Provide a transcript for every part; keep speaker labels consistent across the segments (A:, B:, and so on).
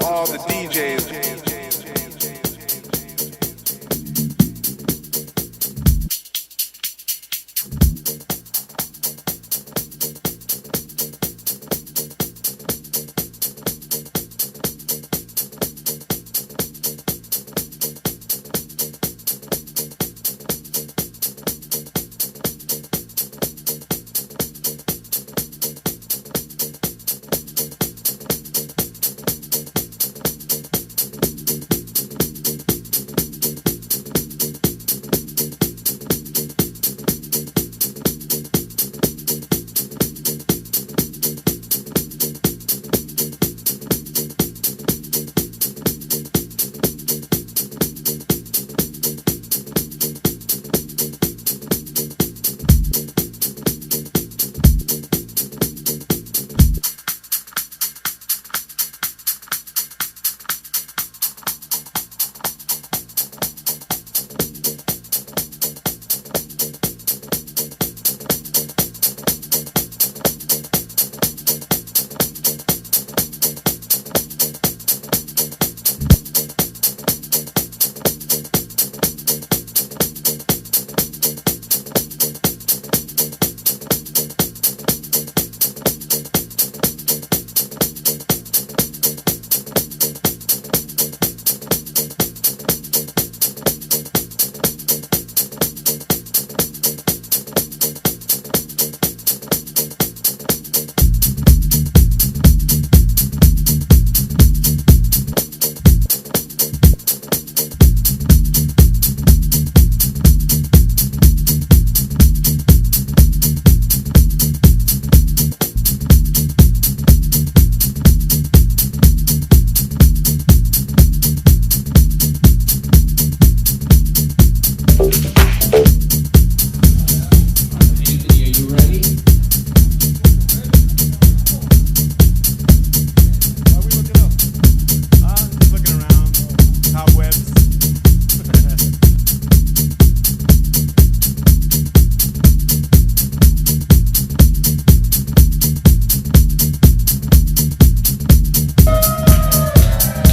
A: all the DJs.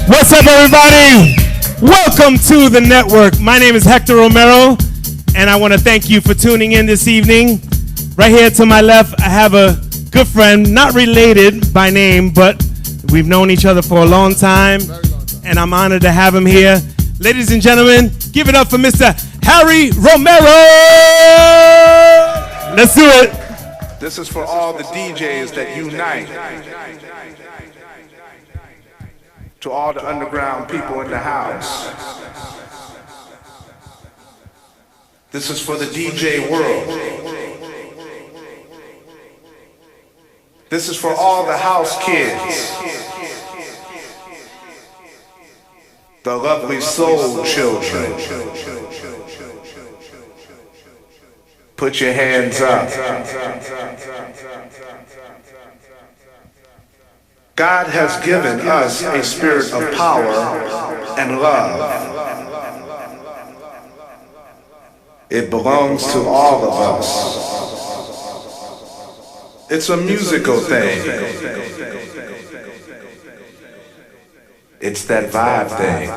B: What's up, everybody? Welcome to the network. My name is Hector Romero, and I want to thank you for tuning in this evening. Right here to my left, I have a good friend, not related by name, but we've known each other for a long time, and I'm honored to have him here. Ladies and gentlemen, give it up for Mr. Harry Romero. Let's do it.
A: This is for all the DJs that unite. To all the underground people in the house. This is for the DJ world. This is for all the house kids. The lovely soul children. Put your hands up. God has given us a spirit of power and love. It belongs to all of us. It's a musical thing. It's that vibe thing.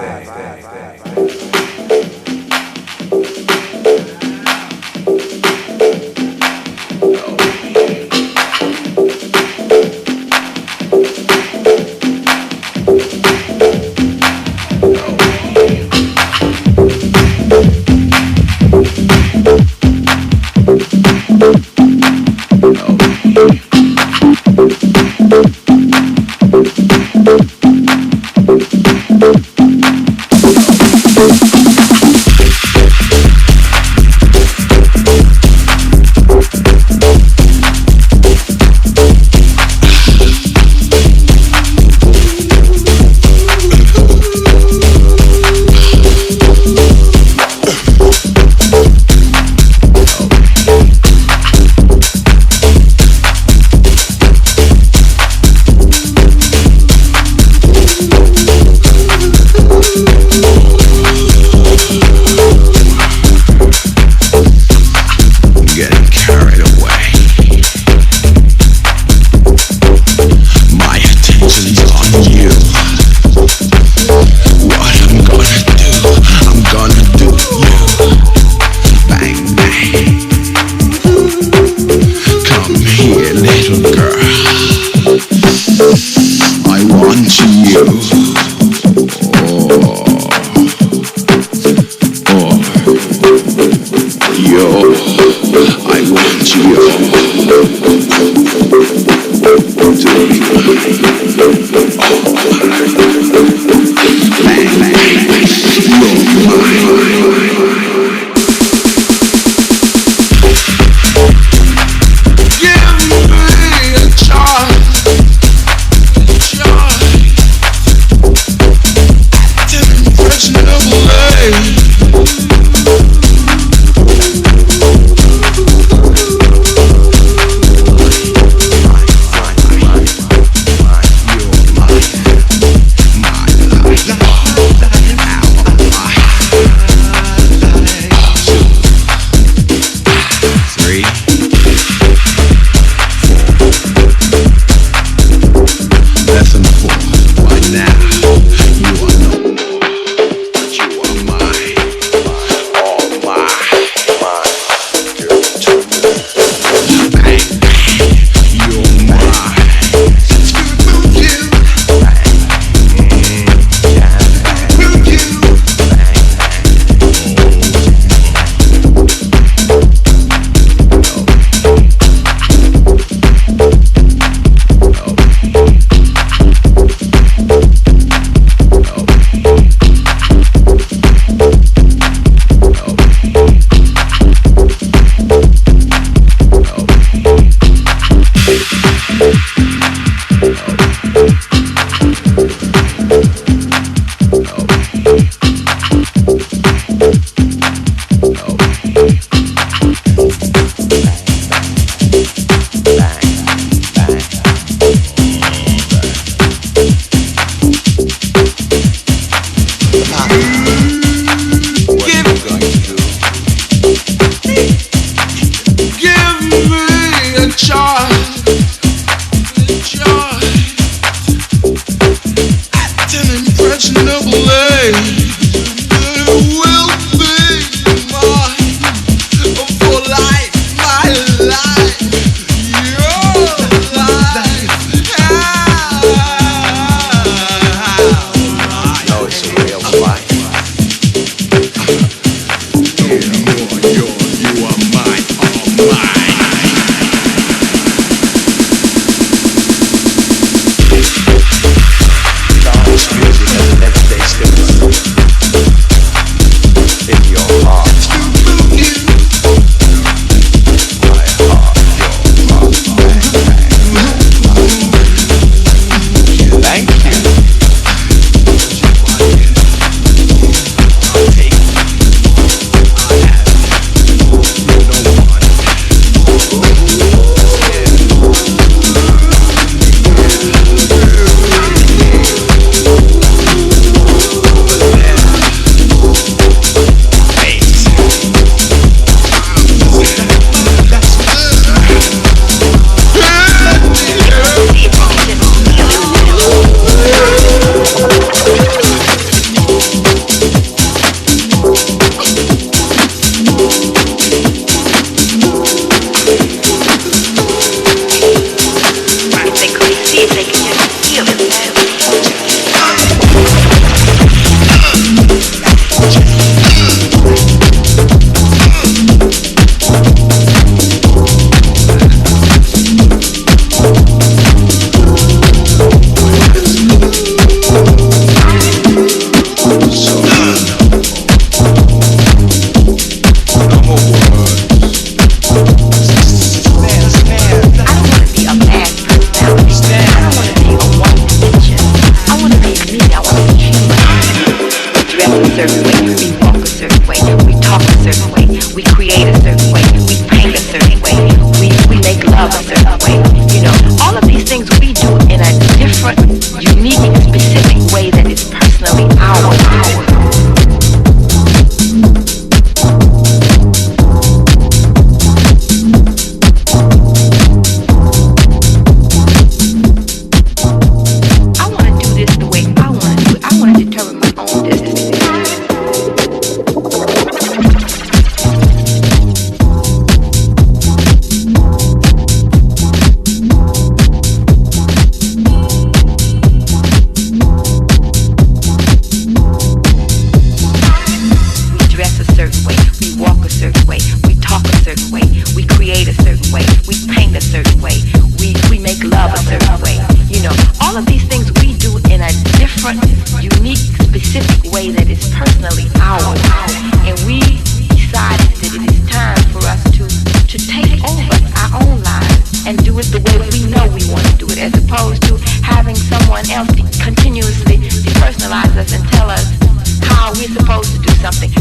C: Music and everyday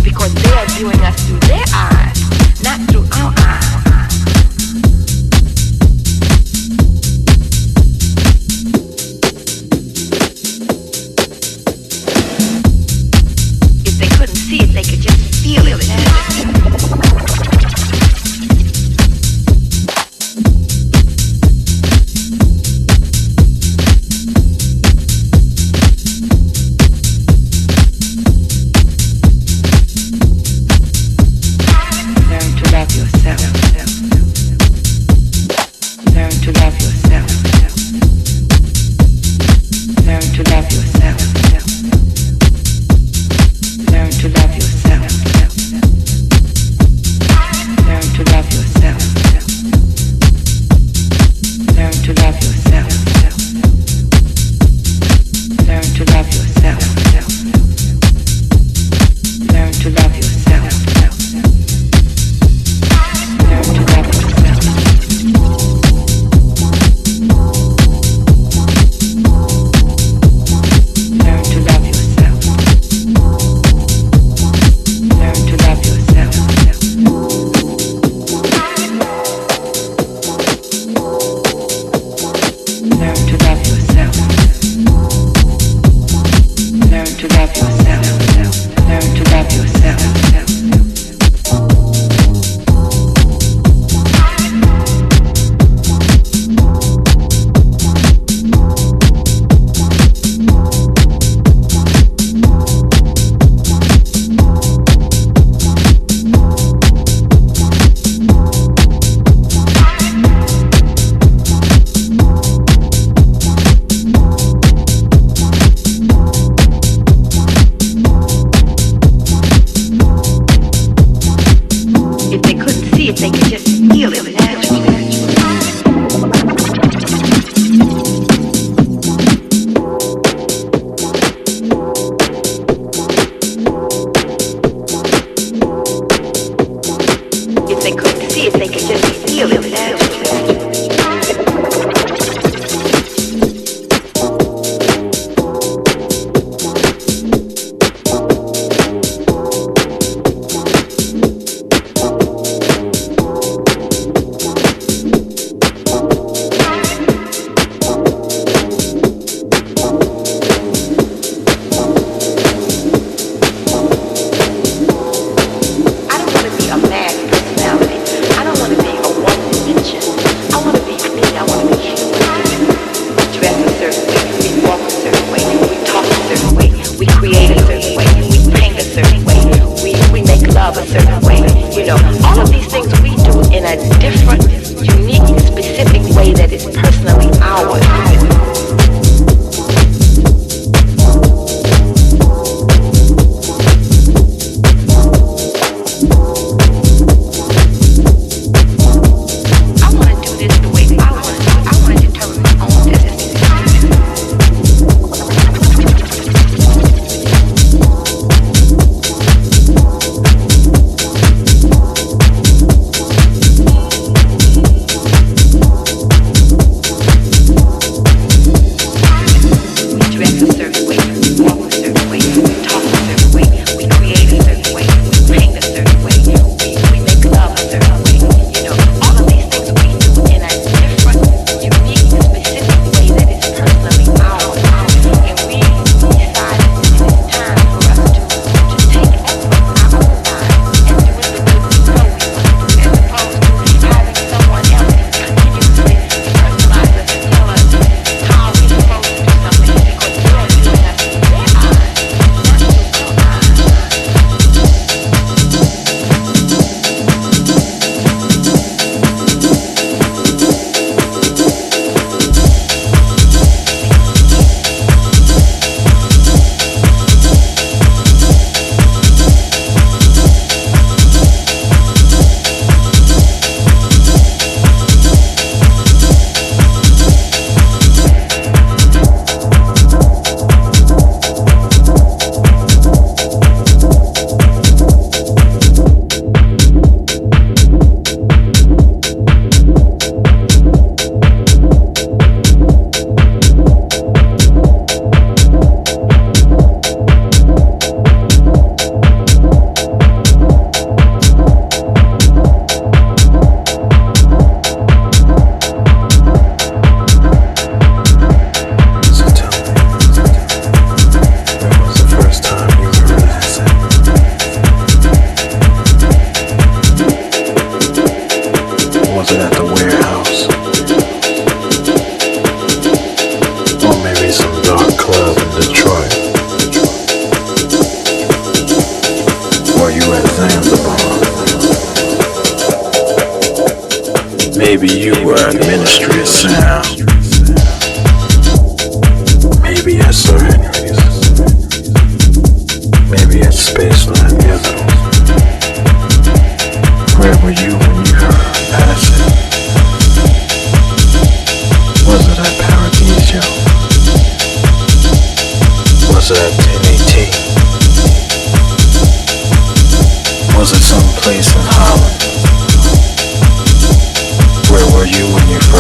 C: because they are viewing us through their eyes, not through our eyes. If they couldn't see it, they could just feel it.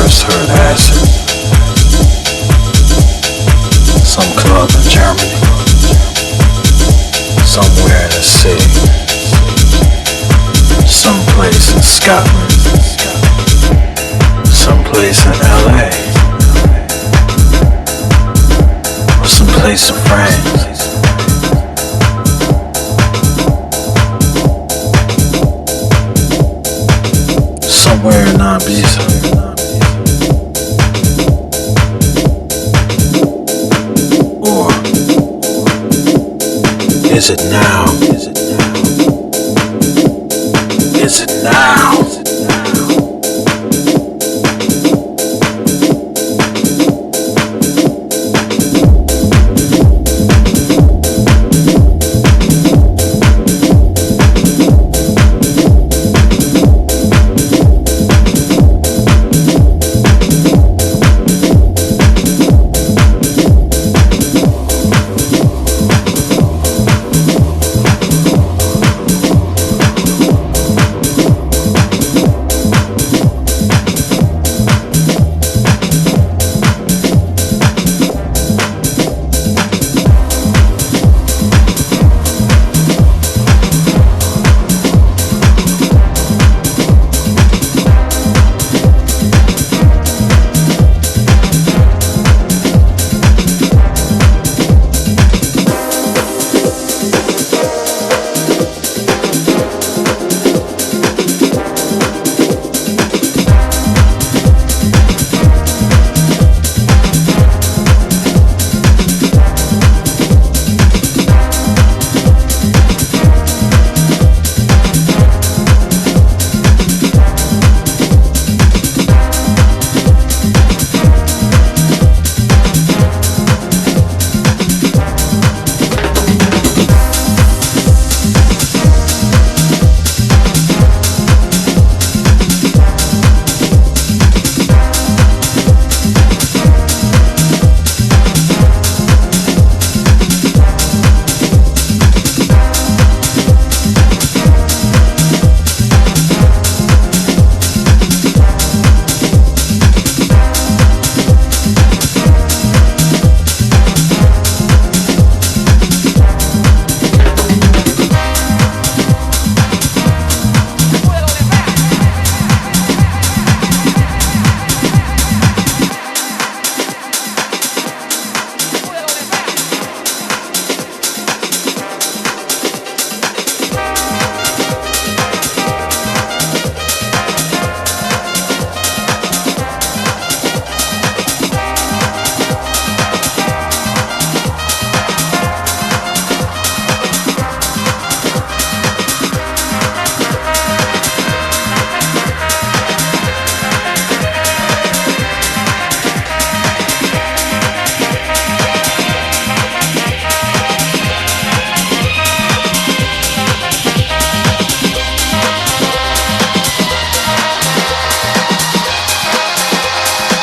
D: first heard acid. Some club in Germany. Somewhere in the city. Someplace in Scotland. Someplace in LA. Or someplace in France. Somewhere in Ibiza. Or is it now? Is it now?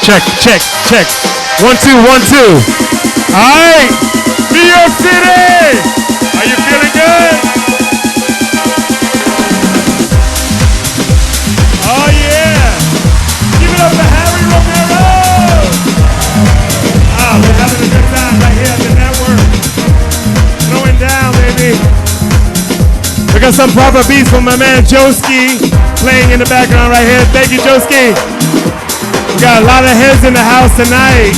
B: Check, check, check. 1, 2, 1, 2. All right. New York City. Are you feeling good? Oh, yeah. Give it up for Harry Romero. Ah, we're having a good time right here at the network. Throwing down, baby. We got some proper beats from my man Joski playing in the background right here. Thank you, Joski. We got a lot of heads in the house tonight.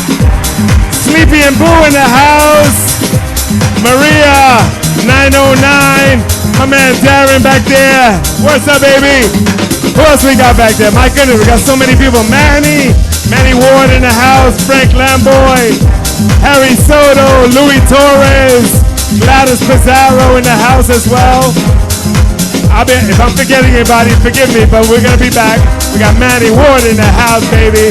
B: Sleepy and Boo in the house. Maria 909. My man Darren back there. What's up, baby? Who else we got back there? My goodness, we got so many people. Manny Ward in the house. Frank Lamboy. Harry Soto. Louis Torres. Gladys Pizarro in the house as well. If I'm forgetting anybody, forgive me, but we're going to be back. We got Manny Ward in the house, baby.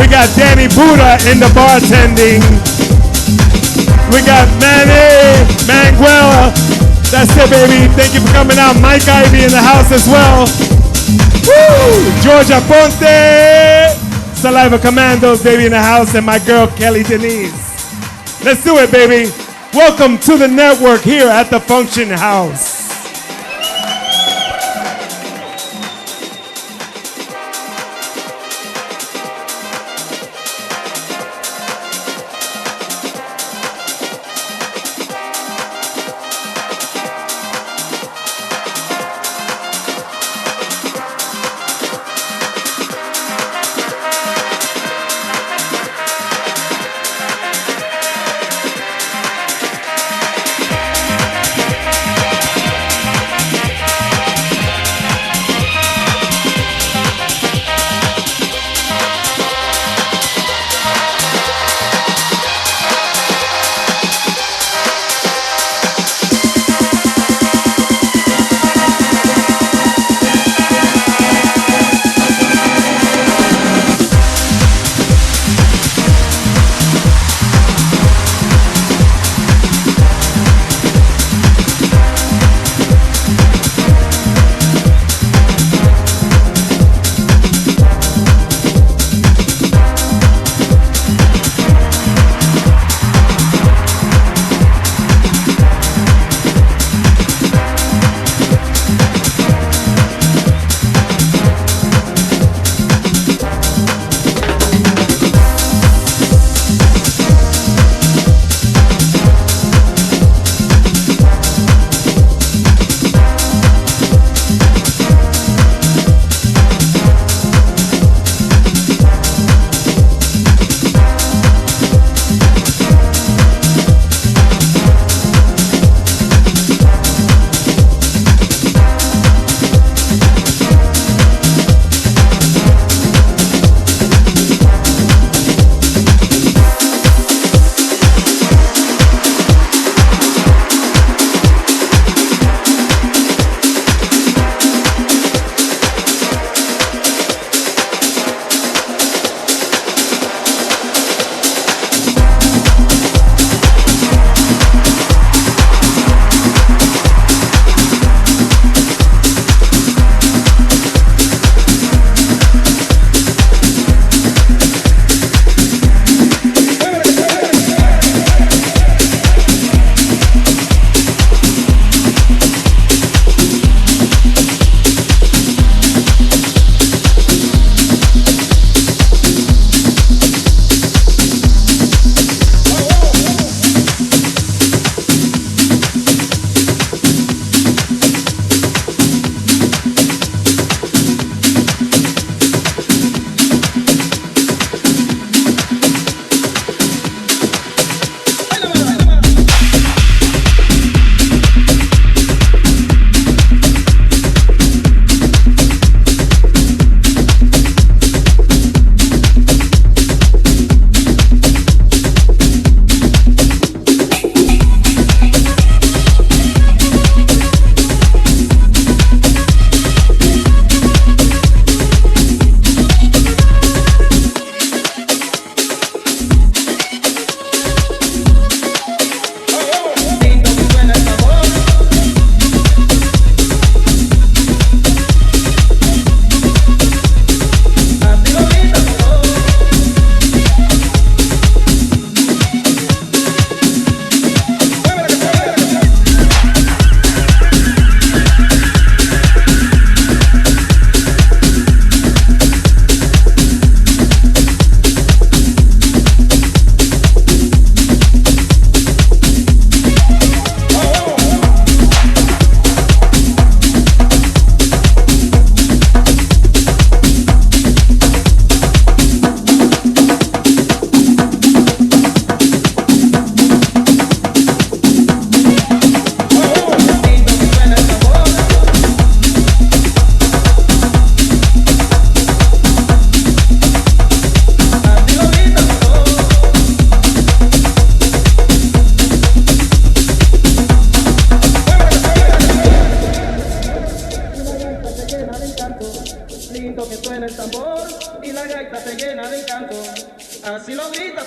B: We got Danny Buddha in the bartending. We got Manny Manguel. That's it, baby. Thank you for coming out. Mike Ivy in the house as well. Woo! Georgia Ponte. Saliva Commandos, baby, in the house. And my girl, Kelly Diniz. Let's do it, baby. Welcome to the network here at the Funktion House.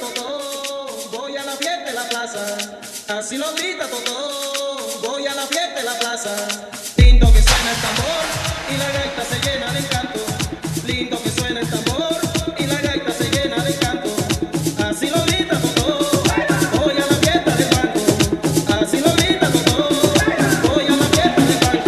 E: Totó, voy a la fiesta de la plaza. Así lo grita Totó, voy a la fiesta de la plaza. Lindo que suena el tambor y la gaita se llena de encanto. Lindo que suena el tambor y la gaita se llena de encanto. Así lo grita Totó, voy a la fiesta del banco. Así lo grita Totó, voy a la fiesta del banco.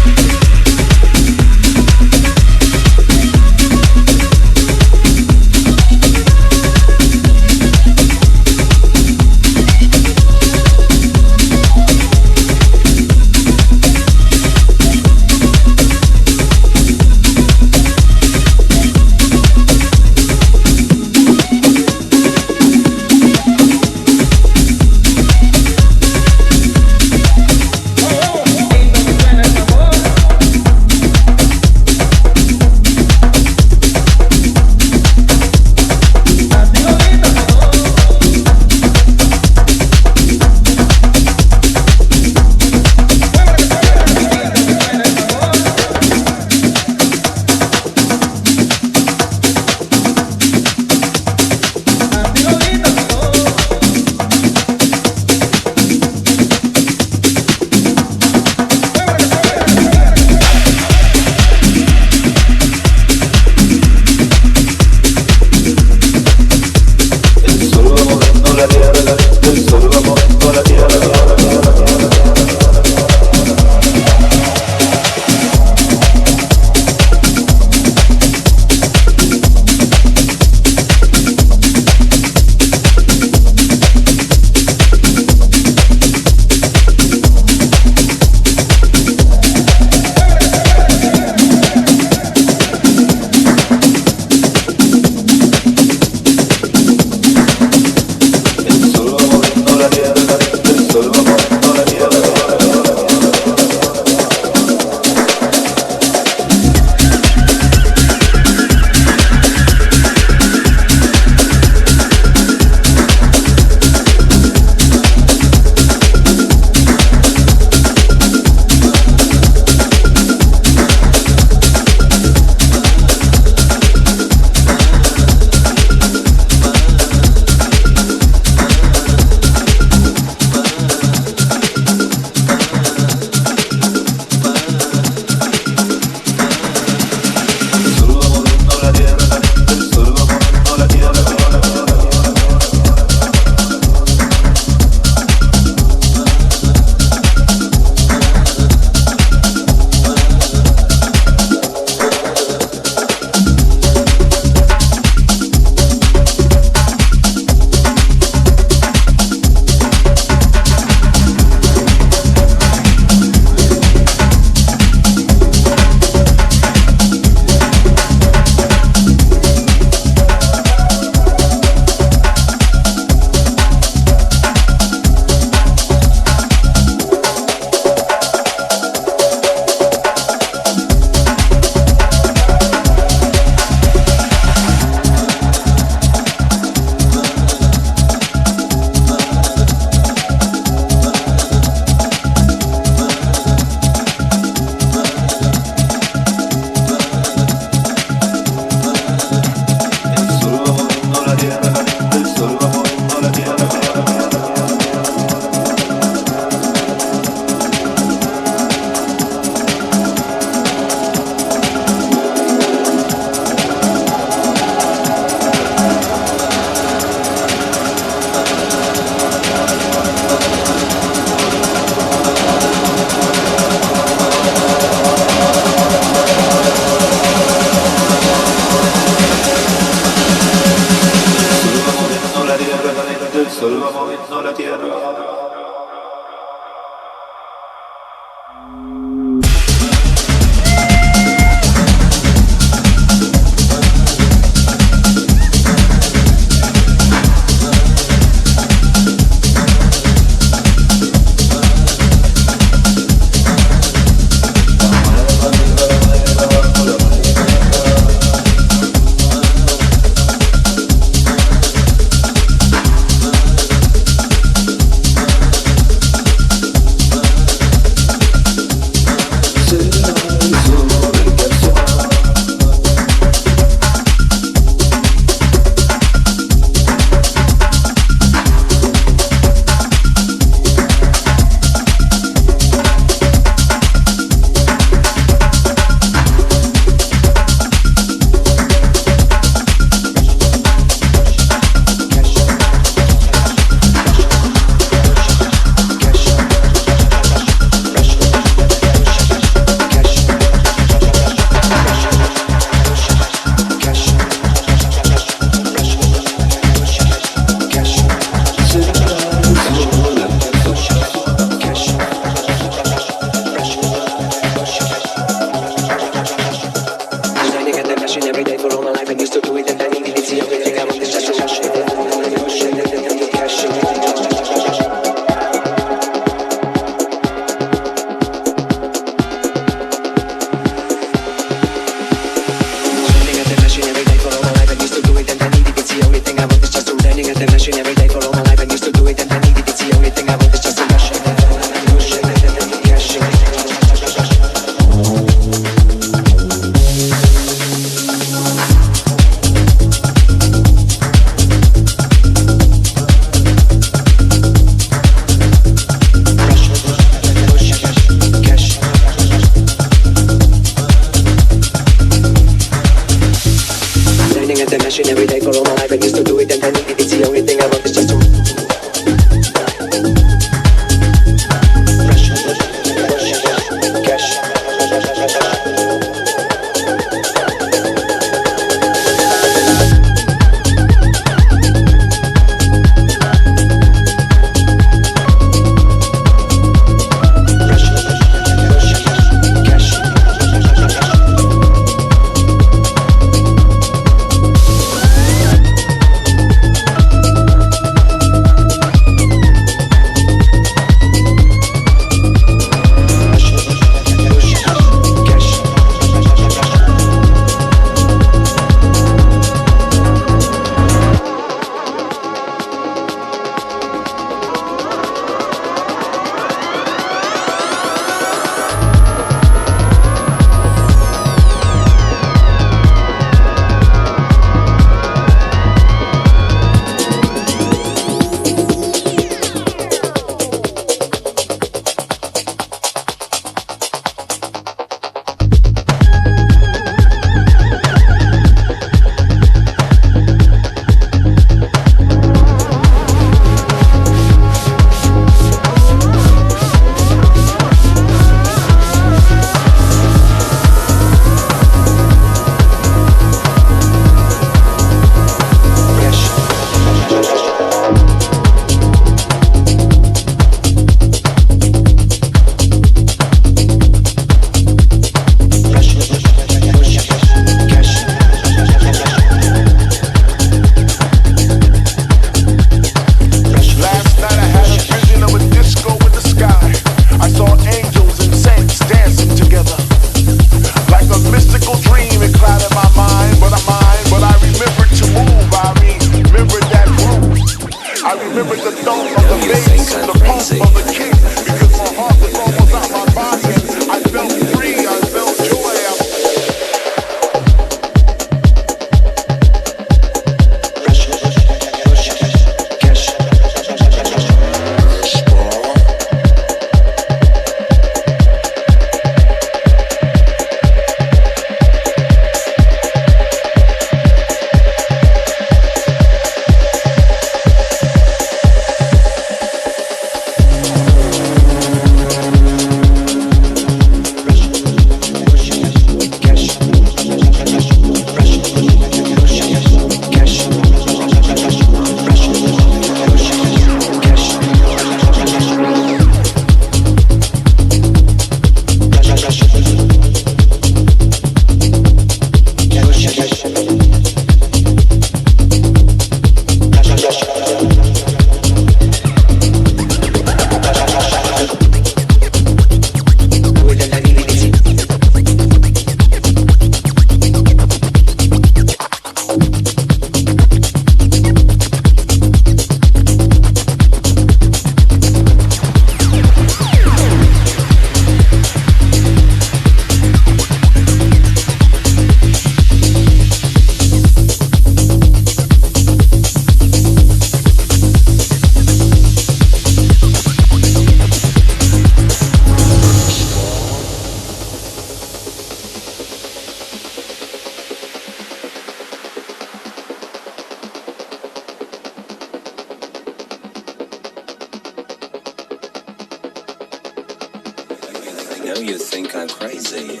F: know you think I'm crazy.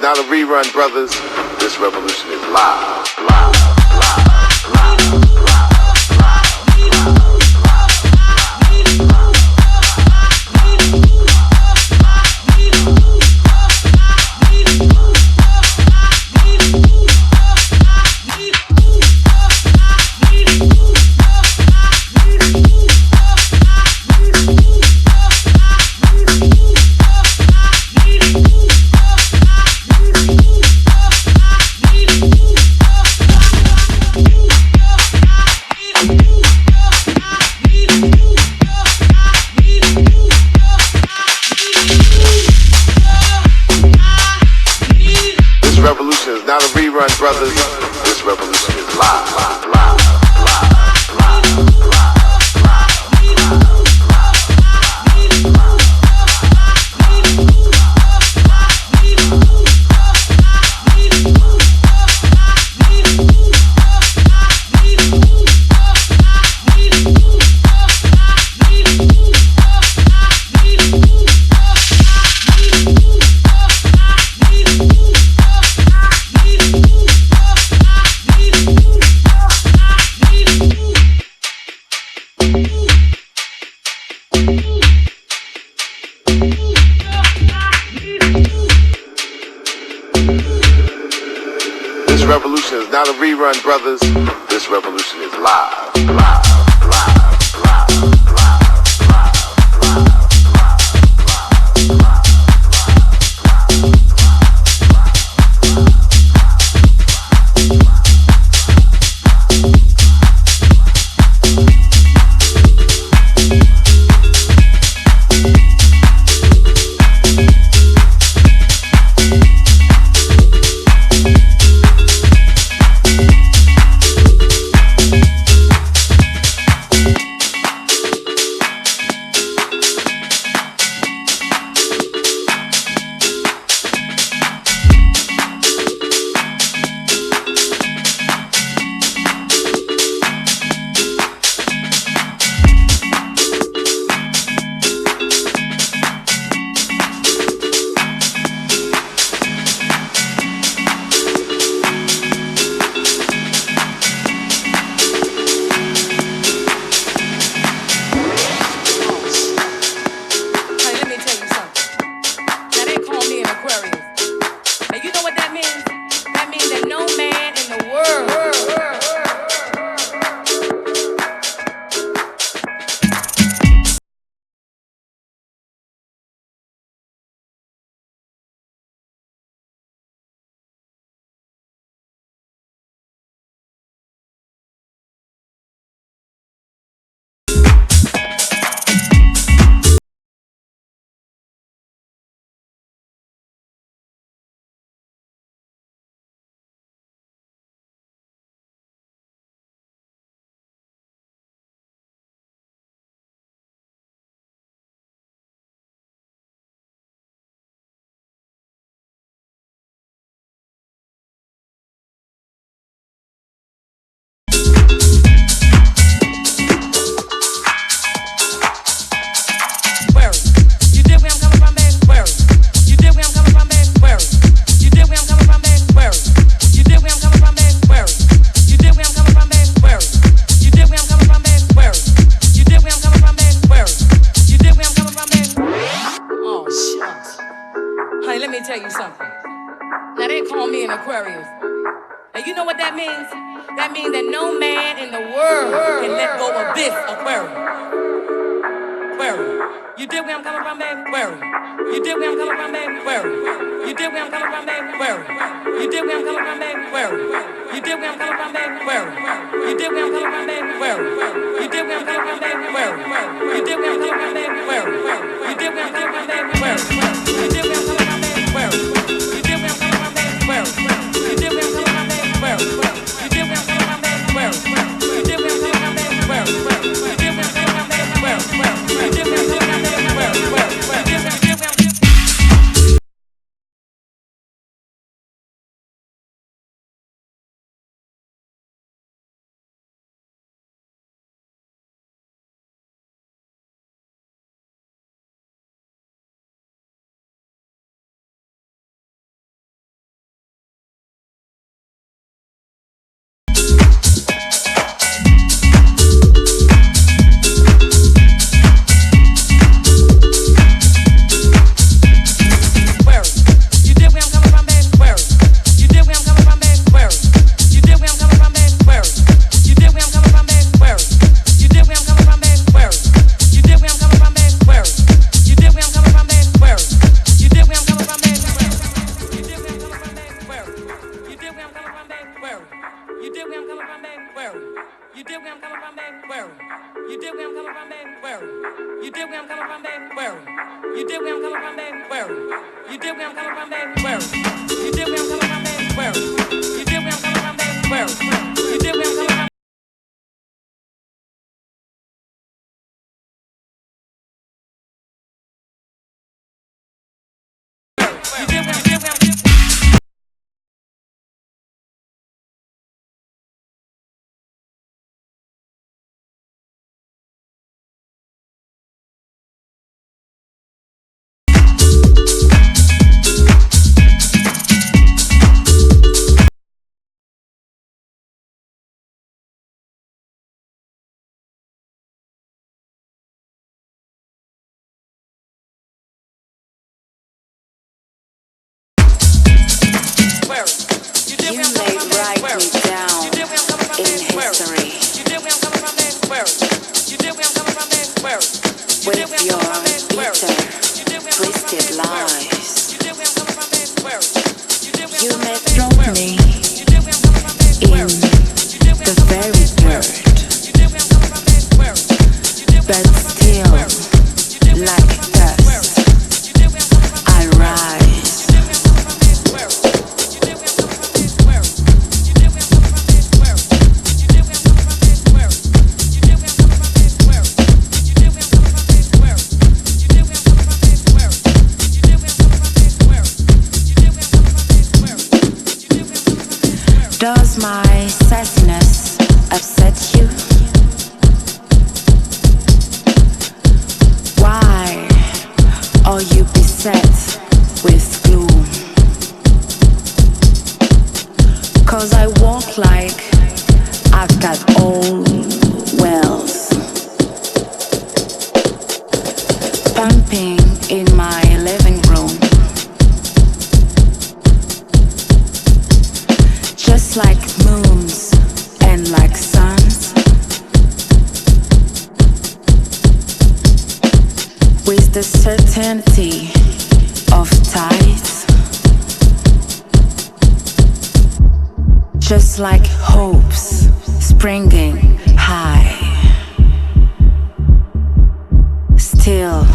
A: not a rerun, brothers. This revolution is live, live, live, live. Not a rerun, brothers. This revolution is live, live, live, live, live, live. This revolution is not a rerun, brothers. This revolution is live, live, live, live, live, live, live.
G: coming from, baby? Where? You dig where I'm coming from, baby? Where? You dig where I'm coming from, baby? Where? You dig where I'm coming from, baby? Where? You dig where I'm coming from, baby? Where? You dig where I'm coming from?
C: You may write me down in history with your bitter, twisted lies. You may throw me in the very dirt, but still, like dust, I rise. Does my sassiness upset you? Why are you beset with gloom? 'Cause I walk like I've got old wells pumping in my living room. Just like moons and like suns, with the certainty of tides, just like hopes springing high. Still,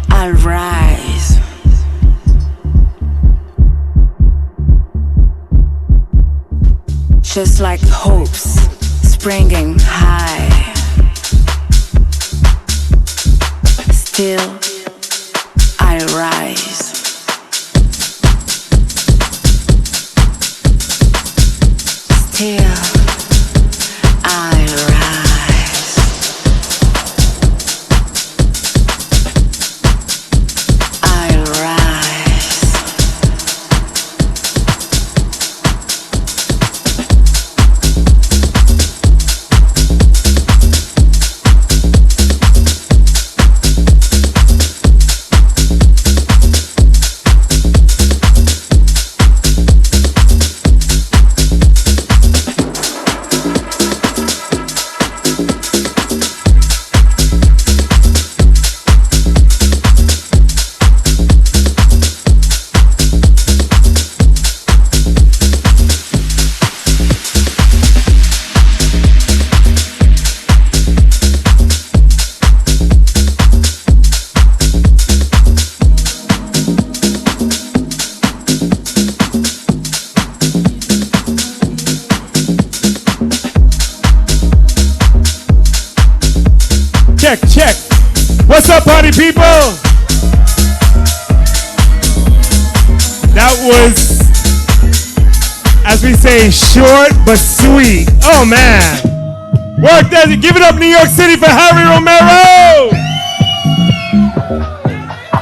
C: I rise. Just like hopes springing high. Still, I rise. Still, I rise. I rise.
B: Check, check. What's up, party people? That was, as we say, short but sweet. Oh man. Work does it. Give it up, New York City, for Harry Romero.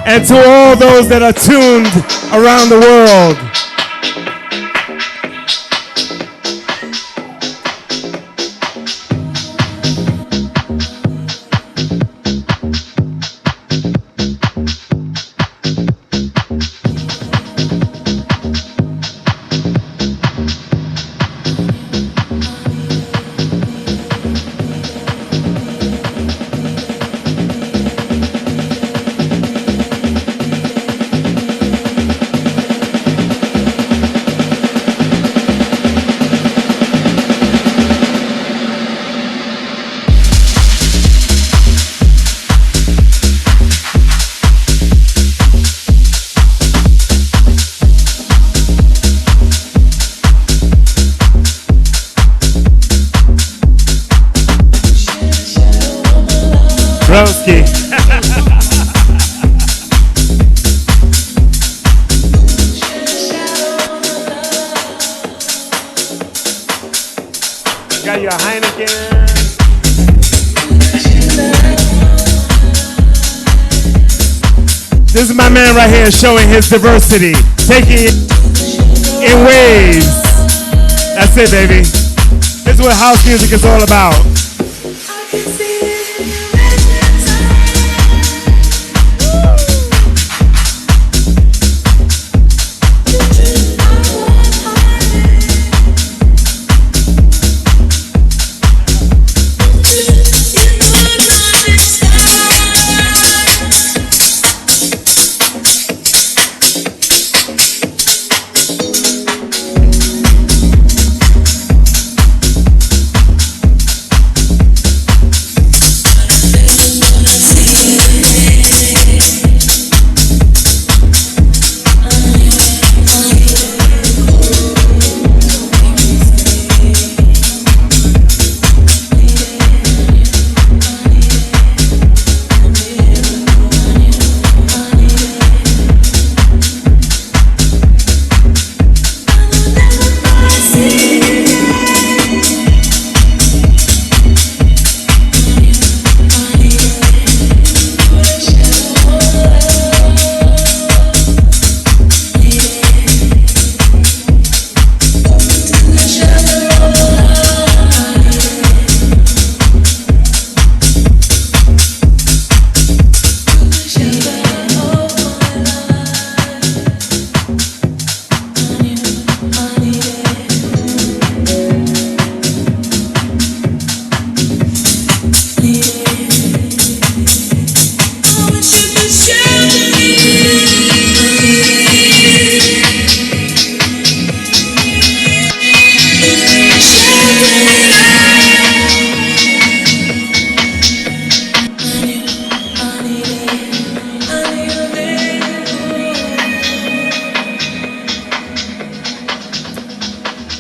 B: And to all those that are tuned around the world. Broski. Got your Heineken. This is my man right here showing his diversity, taking it in waves. That's it, baby. This is what house music is all about.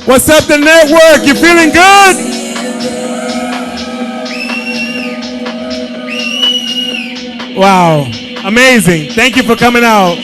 B: What's up, the network? You feeling good? Wow, amazing. Thank you for coming out.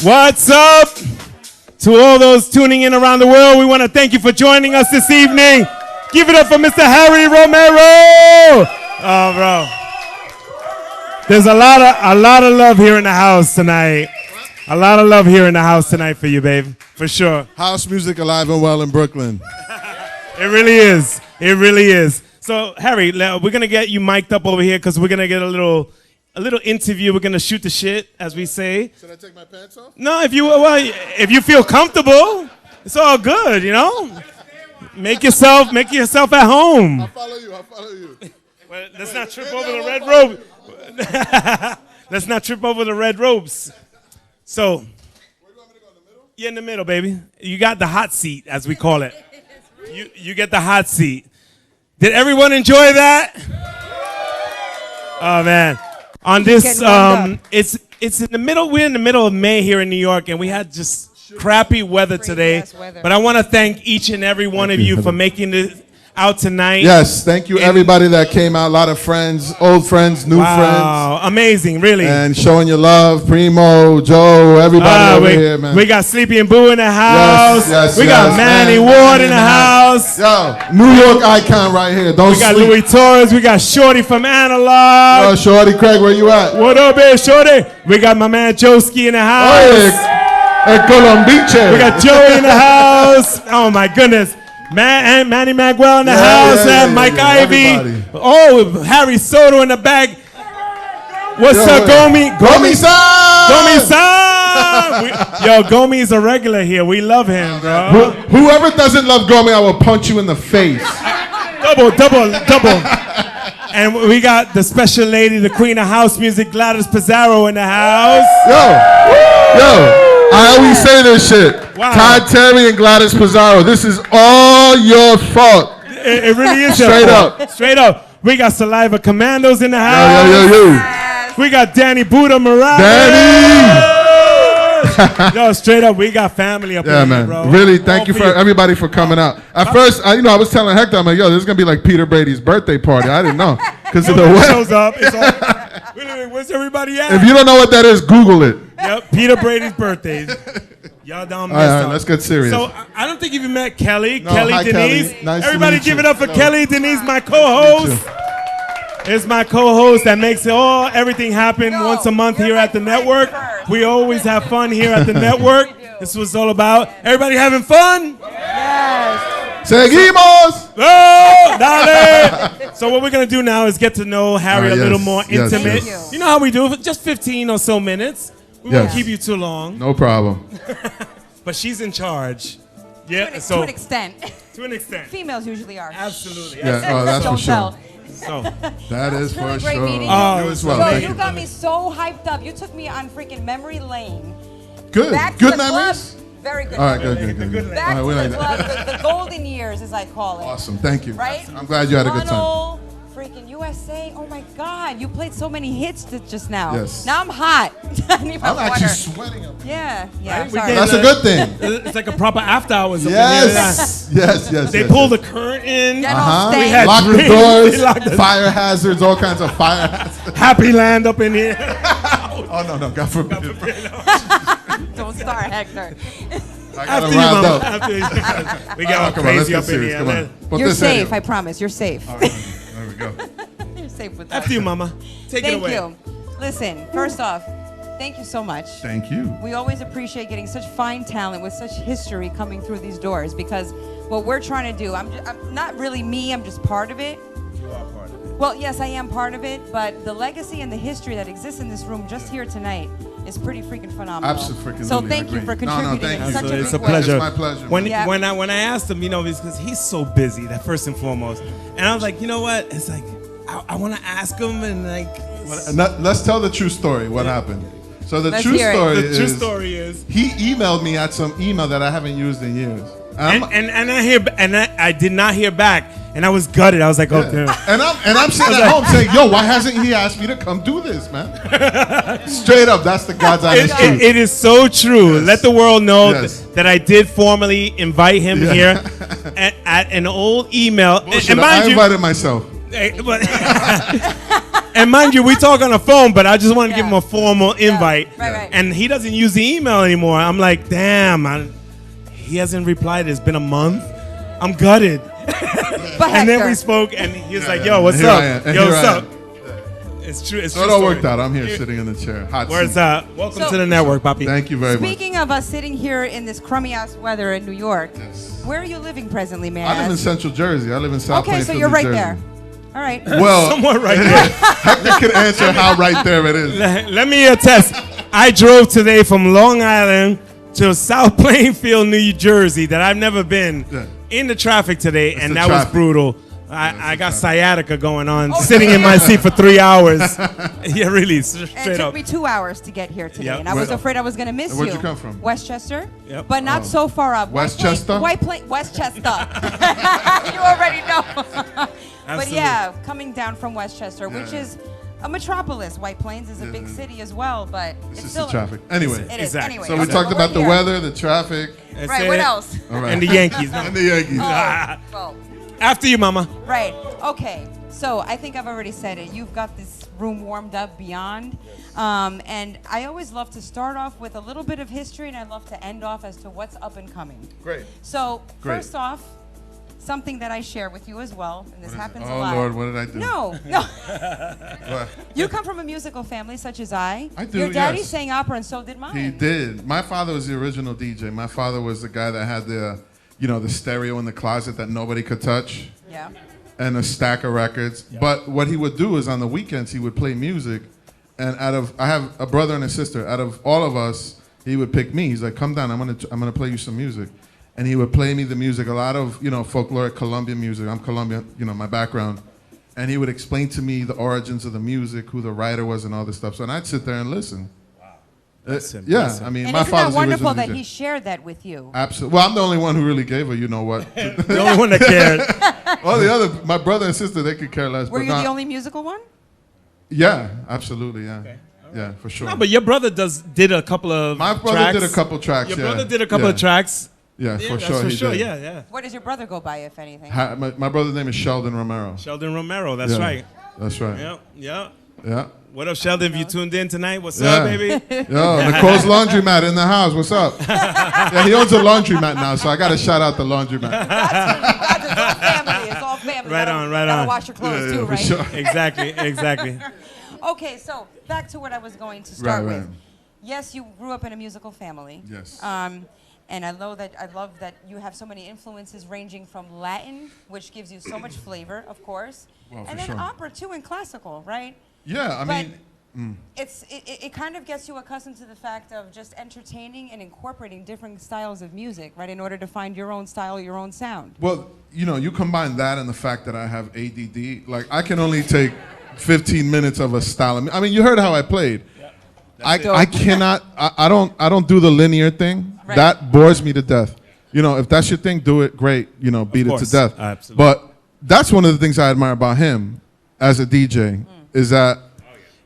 B: What's up to all those tuning in around the world? We want to thank you for joining us this evening. Give it up for Mr. Harry Romero. Oh, bro. There's a lot of love here in the house tonight. A lot of love here in the house tonight for you, babe. For sure.
H: House music alive and well in Brooklyn.
B: It really is. It really is. So, Harry, we're going to get you mic'd up over here because we're going to get a little interview. We're gonna shoot the shit, as we say.
H: Should I take my pants off?
B: No, if you feel comfortable, it's all good, you know. Make yourself at home.
H: I'll follow you.
B: Well, let's not trip over the red rope. Let's not trip over the red ropes. So,
H: where do you want me to go? In the middle?
B: Yeah, in the middle, baby. You got the hot seat, as we call it. You get the hot seat. Did everyone enjoy that? Oh man. On this, it's in the middle. We're in the middle of May here in New York, and we had just crappy weather today. But I want to thank each and every one of you for making this. out tonight.
H: Yes, thank you everybody that came out. A lot of friends, old friends, new friends.
B: Wow, amazing, really.
H: And showing your love. Primo, Joe, everybody over here, man.
B: We got Sleepy and Boo in the house.
H: Yes,
B: we got Manny Ward in the house.
H: Yo, New York icon right here. Don't
B: We got
H: sleep.
B: Louis Torres. We got Shorty from Analog.
H: Yo, Shorty Craig, where you at?
B: What up, man, Shorty? We got my man Joski in the house.
H: Hey, Colombiche.
B: We got Joey in the house. Oh my goodness. Manny Maguel in the house. Mike Ivy.
H: Everybody.
B: Oh, Harry Soto in the back. What's up, Gomi?
H: Gomi-san!
B: Gomi-san! Yo, Gomi is a regular here. We love him, bro.
H: Whoever doesn't love Gomi, I will punch you in the face.
B: Double. And we got the special lady, the queen of house music, Gladys Pizarro in the house.
H: Yo. I always say this shit.
B: Wow.
H: Todd Terry and Gladys Pizarro, this is all your fault.
B: It really is.
H: Straight up.
B: We got Saliva Commandos in the house.
H: Yo.
B: We got Danny Buddha Morales.
H: Danny.
B: Yo, straight up, we got family up here,
H: man.
B: bro.
H: Really, thank you for everybody for coming out. At first, I was telling Hector, I'm like, yo, this is going to be like Peter Brady's birthday party. I didn't know. Because of the way.
B: Shows up. It's all, where's everybody at?
H: If you don't know what that is, Google it.
B: Yep, Peter Brady's birthday. Y'all don't miss
H: All right,
B: out.
H: let's get serious.
B: So I don't think you've met Kelly.
H: No,
B: Kelly
H: hi,
B: Diniz.
H: Kelly. Nice to
B: Everybody
H: meet
B: give
H: you.
B: it up for
H: Hello.
B: Kelly Diniz, my co-host. It's my co-host that makes everything happen once a month here at the network. We always have fun here at the network. This was all about everybody having fun.
C: Yes.
H: Seguimos!
B: Oh, dale. So what we're going to do now is get to know Harry a little more intimate.
C: yes.
B: You know how we do it, just 15 or so minutes. We won't keep you too long.
H: No problem.
B: But she's in charge.
C: To
B: So
C: an extent.
B: to an extent.
C: Females usually are.
B: Absolutely.
H: Yeah, that's for
C: Don't
H: sure.
C: tell.
B: So,
H: That is
C: Really
H: for
C: great
H: sure.
C: meeting you.
B: Oh,
H: You as well.
C: Yo,
H: Thank
C: you
H: you.
C: got me so hyped up. You took me on freaking memory lane.
H: Good.
C: Back to
H: Good
C: the
H: memories?
C: club. Very good.
H: All right, good.
C: Back
H: All
C: to
H: right, we
C: the
H: like
C: club, the golden years, as I call it.
H: Awesome. Thank you.
C: Right?
H: I'm glad you had a good time.
C: Tunnel, freaking USA. Oh my God, you played so many hits just now.
H: Yes.
C: Now I'm hot. I need my
H: I'm
C: water.
H: actually sweating up.
C: Yeah.
B: Right?
C: I'm
B: We
C: sorry.
B: did
H: That's a good thing.
B: it's like a proper after hours. up in
H: Yes. Yes.
B: They pulled the curtain.
C: Get
H: Uh-huh.
C: on stage.
B: We had
H: Lock the
B: drinks.
H: doors.
B: They locked the-
H: Fire hazards. All kinds of fire hazards.
B: Happy Land up in here.
H: Oh, no. God forbid.
C: Don't start, Hector.
H: I got
B: After
H: him
B: you,
H: riled
B: mama.
H: up.
B: After you. We got all
H: Come on, let's
B: crazy
H: get
B: up in
H: serious.
B: here.
H: Come on. Put
C: You're
H: this
C: safe.
H: in.
C: I promise. You're safe.
H: There we go.
C: You're safe with that.
B: After you, mama. Take it
C: Thank
B: away.
C: you. Listen, first off, thank you so much.
H: Thank you.
C: We always appreciate getting such fine talent with such history coming through these doors because what we're trying to do, I'm not really me, I'm just part of it.
B: You are part of it.
C: Well, yes, I am part of it, but the legacy and the history that exists in this room just here tonight is pretty freaking phenomenal.
H: Absolutely.
C: So thank you for contributing
H: thank
C: in
H: you.
C: such a
B: It's
C: big
B: a
C: way.
B: pleasure.
H: It's my pleasure.
B: When
C: Yeah.
B: when I asked him, because he's so busy, that first and foremost, and I was like, you know what? It's like I want to ask him, and like
H: Let's tell the true story. What happened? So the
C: Let's
H: true
C: hear it.
H: story
B: the
H: is
B: true story is,
H: he emailed me at some email that I haven't used in years.
B: and I did not hear back, and I was gutted. I was like, oh, damn.
H: And I'm sitting at home saying, yo, why hasn't he asked me to come do this, man? Straight up, that's the God's honest truth.
B: It is so true.
H: Yes.
B: Let the world know
H: Yes.
B: that I did formally invite him
H: Yeah.
B: here at an old email.
H: Bullshit,
B: And
H: I
B: mind you,
H: invited myself.
B: and mind you, we talk on the phone, but I just want to give him a formal invite.
C: Right.
B: And he doesn't use the email anymore. I'm like, damn, he hasn't replied. It's been a month. I'm gutted.
C: But
B: And then
C: Hector,
B: we spoke, and he was like,
H: yeah.
B: yo, what's
H: Here
B: up?
H: I am. And
B: Yo,
H: here
B: what's
H: I
B: up?
H: am.
B: It's true. It's
H: So
B: true
H: it all
B: story.
H: worked out. I'm here sitting in the chair. Hot
B: Where's
H: seat.
B: welcome
C: So-
B: to the network, Papi.
H: Thank you very much.
C: speaking of us sitting here in this crummy ass weather in New York, where are you living presently, man?
H: I live in Central Jersey. I live in South
C: Okay, so
H: Plainfield,
C: you're
H: New
C: right
H: Jersey.
C: there. All right.
H: Well,
B: Somewhere right there.
H: Hector can answer how right there it is.
B: Let me attest. I drove today from Long Island to South Plainfield, New Jersey, that I've never been in the traffic today, and
H: the
B: that
H: traffic.
B: was brutal. I got sciatica going on, sitting in my seat for 3 hours. Yeah, really,
C: And it
B: straight
C: took
B: up.
C: me 2 hours to get here today,
B: Yep.
C: and I was
H: Where-
C: afraid I was going to miss
H: Where'd
C: you.
H: you come from?
C: Westchester,
B: Yep.
C: but not so far up.
H: Westchester?
C: Westchester. You already know. But
B: Absolutely.
C: yeah, coming down from Westchester, which is a metropolis. White Plains is a big city as well, but
H: It's
C: it's
H: just
C: still
H: the traffic. Anyway,
C: It is.
B: Exactly.
C: Anyway,
H: so we
C: okay,
H: talked
C: well,
H: about the
C: we're here.
H: weather, the traffic,
B: That's
C: Right.
B: it.
C: What else?
H: all right.
B: And the Yankees.
H: and the Yankees.
C: Oh, well,
B: After you, Mama.
C: Right. Okay. So I think I've already said it. You've got this room warmed up beyond. And I always love to start off with a little bit of history, and I love to end off as to what's up and coming.
H: Great.
C: So
H: Great.
C: first off, something that I share with you as well, and this happens a
H: Oh,
C: lot.
H: Lord, what did I do?
C: No.
H: What?
C: You come from a musical family such as I.
H: I do,
C: Your daddy
H: yes.
C: sang opera, and so did mine.
H: He did. My father was the original DJ. My father was the guy that had the, the stereo in the closet that nobody could touch.
C: Yeah.
H: And a stack of records. Yeah. But what he would do is on the weekends he would play music, and I have a brother and a sister. Out of all of us, he would pick me. He's like, "Come down. I'm gonna play you some music," and he would play me the music. A lot of folkloric Colombian music. I'm Colombian. My background, and he would explain to me the origins of the music, who the writer was, and all this stuff. So and I'd sit there and listen.
B: Bless him,
H: Yeah,
B: bless him.
H: I mean,
C: And
H: my
C: isn't
H: father's
C: that wonderful
H: the
C: that
H: original
C: he
H: DJ.
C: shared that with you?
H: Absolutely. Well, I'm the only one who really gave her. You know what?
B: The only one that cared.
H: All the other, my brother and sister, they could care less.
C: Were
H: but
C: you
H: not,
C: the only musical one?
H: Yeah, absolutely. Yeah, yeah, for sure.
B: No, but your brother did a couple of
H: My brother
B: tracks.
H: did a couple tracks.
B: Your
H: yeah.
B: brother did a couple
H: Yeah.
B: of tracks.
H: Yeah,
B: Yeah,
H: for
B: that's
H: sure.
B: for
H: he
B: sure.
H: did.
B: Yeah, yeah.
C: What does your brother go by, if anything?
H: My brother's name is Sheldon Romero.
B: Sheldon Romero. That's
H: Yeah,
B: right.
H: That's right.
B: Yeah, yeah.
H: Yeah.
B: What up, Sheldon? If you tuned in tonight, what's
H: Yeah.
B: up, baby?
H: Yo, Nicole's laundromat in the house. What's up? Yeah, he owns a laundromat now, so I got to shout out the laundromat.
C: God, it's all family. It's all family.
B: Right
C: Gotta-
B: on, right
C: gotta
B: on.
C: wash your clothes too,
H: for
C: right?
H: sure.
B: Exactly, exactly.
C: Okay, so back to what I was going to start
H: Right,
C: with.
H: right.
C: Yes, you grew up in a musical family.
H: Yes.
C: And I love that you have so many influences ranging from Latin, which gives you so much flavor, of course,
H: Well, for
C: and then
H: sure.
C: opera too, and classical, right?
H: Yeah, I
C: But
H: mean,
C: it kind of gets you accustomed to the fact of just entertaining and incorporating different styles of music, right, in order to find your own style, your own sound.
H: well, you combine that and the fact that I have ADD. Like, I can only take 15 minutes of a style. I mean, you heard how I played. I cannot. I don't do the linear thing.
C: Right.
H: That bores me to death. If that's your thing, do it. Great. Beat it to
B: course.
H: death.
B: Absolutely.
H: But that's one of the things I admire about him as a DJ is that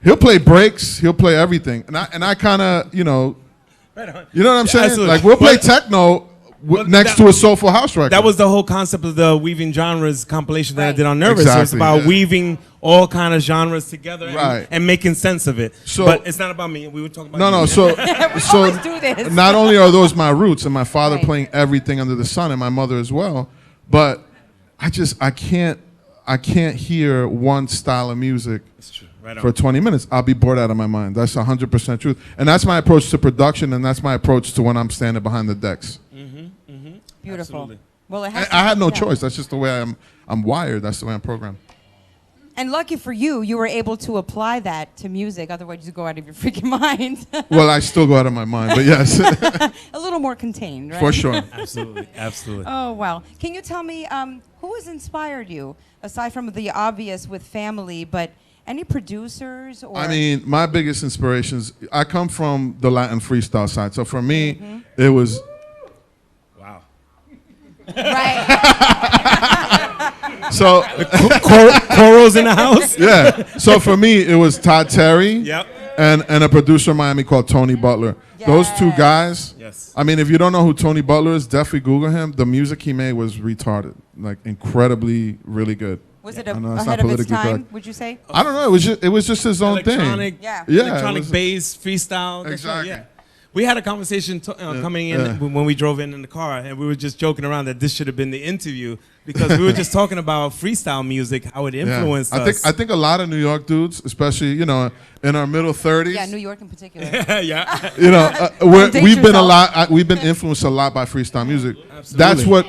H: he'll play breaks, he'll play everything, and I kind of
B: Right on.
H: you know what I'm saying?
B: Absolutely.
H: Like we'll play
B: Well,
H: techno
B: well,
H: next
B: that-
H: to a soulful house record.
B: That was the whole concept of the Weaving Genres compilation that I
C: Right.
B: did on Nervous. So it's
H: Exactly,
B: about
H: yeah.
B: weaving all kind of genres together
H: Right.
B: and making sense of it.
H: So-
B: but it's not about me. We were talking about
H: No,
B: you.
H: so
C: always do this.
H: not only are those my roots and my father
C: Right.
H: playing everything under the sun and my mother as well, but I can't hear one style of music
B: It's true. Right on.
H: for 20 minutes. I'll be bored out of my mind. That's 100% truth. And that's my approach to production, and that's my approach to when I'm standing behind the decks.
C: Beautiful.
B: Absolutely.
C: Well, it has
H: I had no
C: yeah.
H: choice. That's just the way I'm wired. That's the way I'm programmed.
C: And lucky for you, you were able to apply that to music. Otherwise, you go out of your freaking mind.
H: Well, I still go out of my mind, but yes,
C: A little more contained, right?
H: for sure.
B: Absolutely. Absolutely.
C: Oh, wow. Can you tell me who has inspired you, aside from the obvious with family, but any producers? Or
H: I mean, my biggest inspirations, I come from the Latin freestyle side. So for me, it was,
B: Wow.
C: Right.
H: so,
B: Coros in the house?
H: yeah. So for me, it was Todd Terry
B: Yep.
H: and a producer in Miami called Tony Butler. Those two
C: Yes.
H: guys,
B: Yes.
H: I mean, if you don't know who Tony Butler is, definitely Google him. The music he made was retarded, like incredibly, really good.
C: Was it
H: I know it's
C: ahead
H: not
C: of its
H: politically
C: time,
H: correct.
C: would you say?
H: I don't know. It was just his own
B: Electronic,
H: thing.
C: Yeah.
H: Yeah, it
B: electronic
H: was-
B: bass, freestyle. That's right,
H: Exactly.
B: yeah. We had a conversation coming in when we drove in the car, and we were just joking around that this should have been the interview because we were just talking about freestyle music, how it influenced us.
H: I think a lot of New York dudes, especially in our middle 30s.
C: Yeah, New York in particular.
B: yeah.
C: Date
H: We've been
C: yourself.
H: we've been influenced a lot by freestyle music.
B: Absolutely.
H: That's what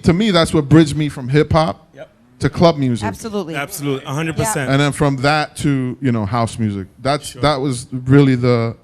H: to me that's what bridged me from hip hop
B: Yep.
H: to club music.
C: Absolutely.
B: Absolutely. 100%.
H: And then from that to house music. That was really the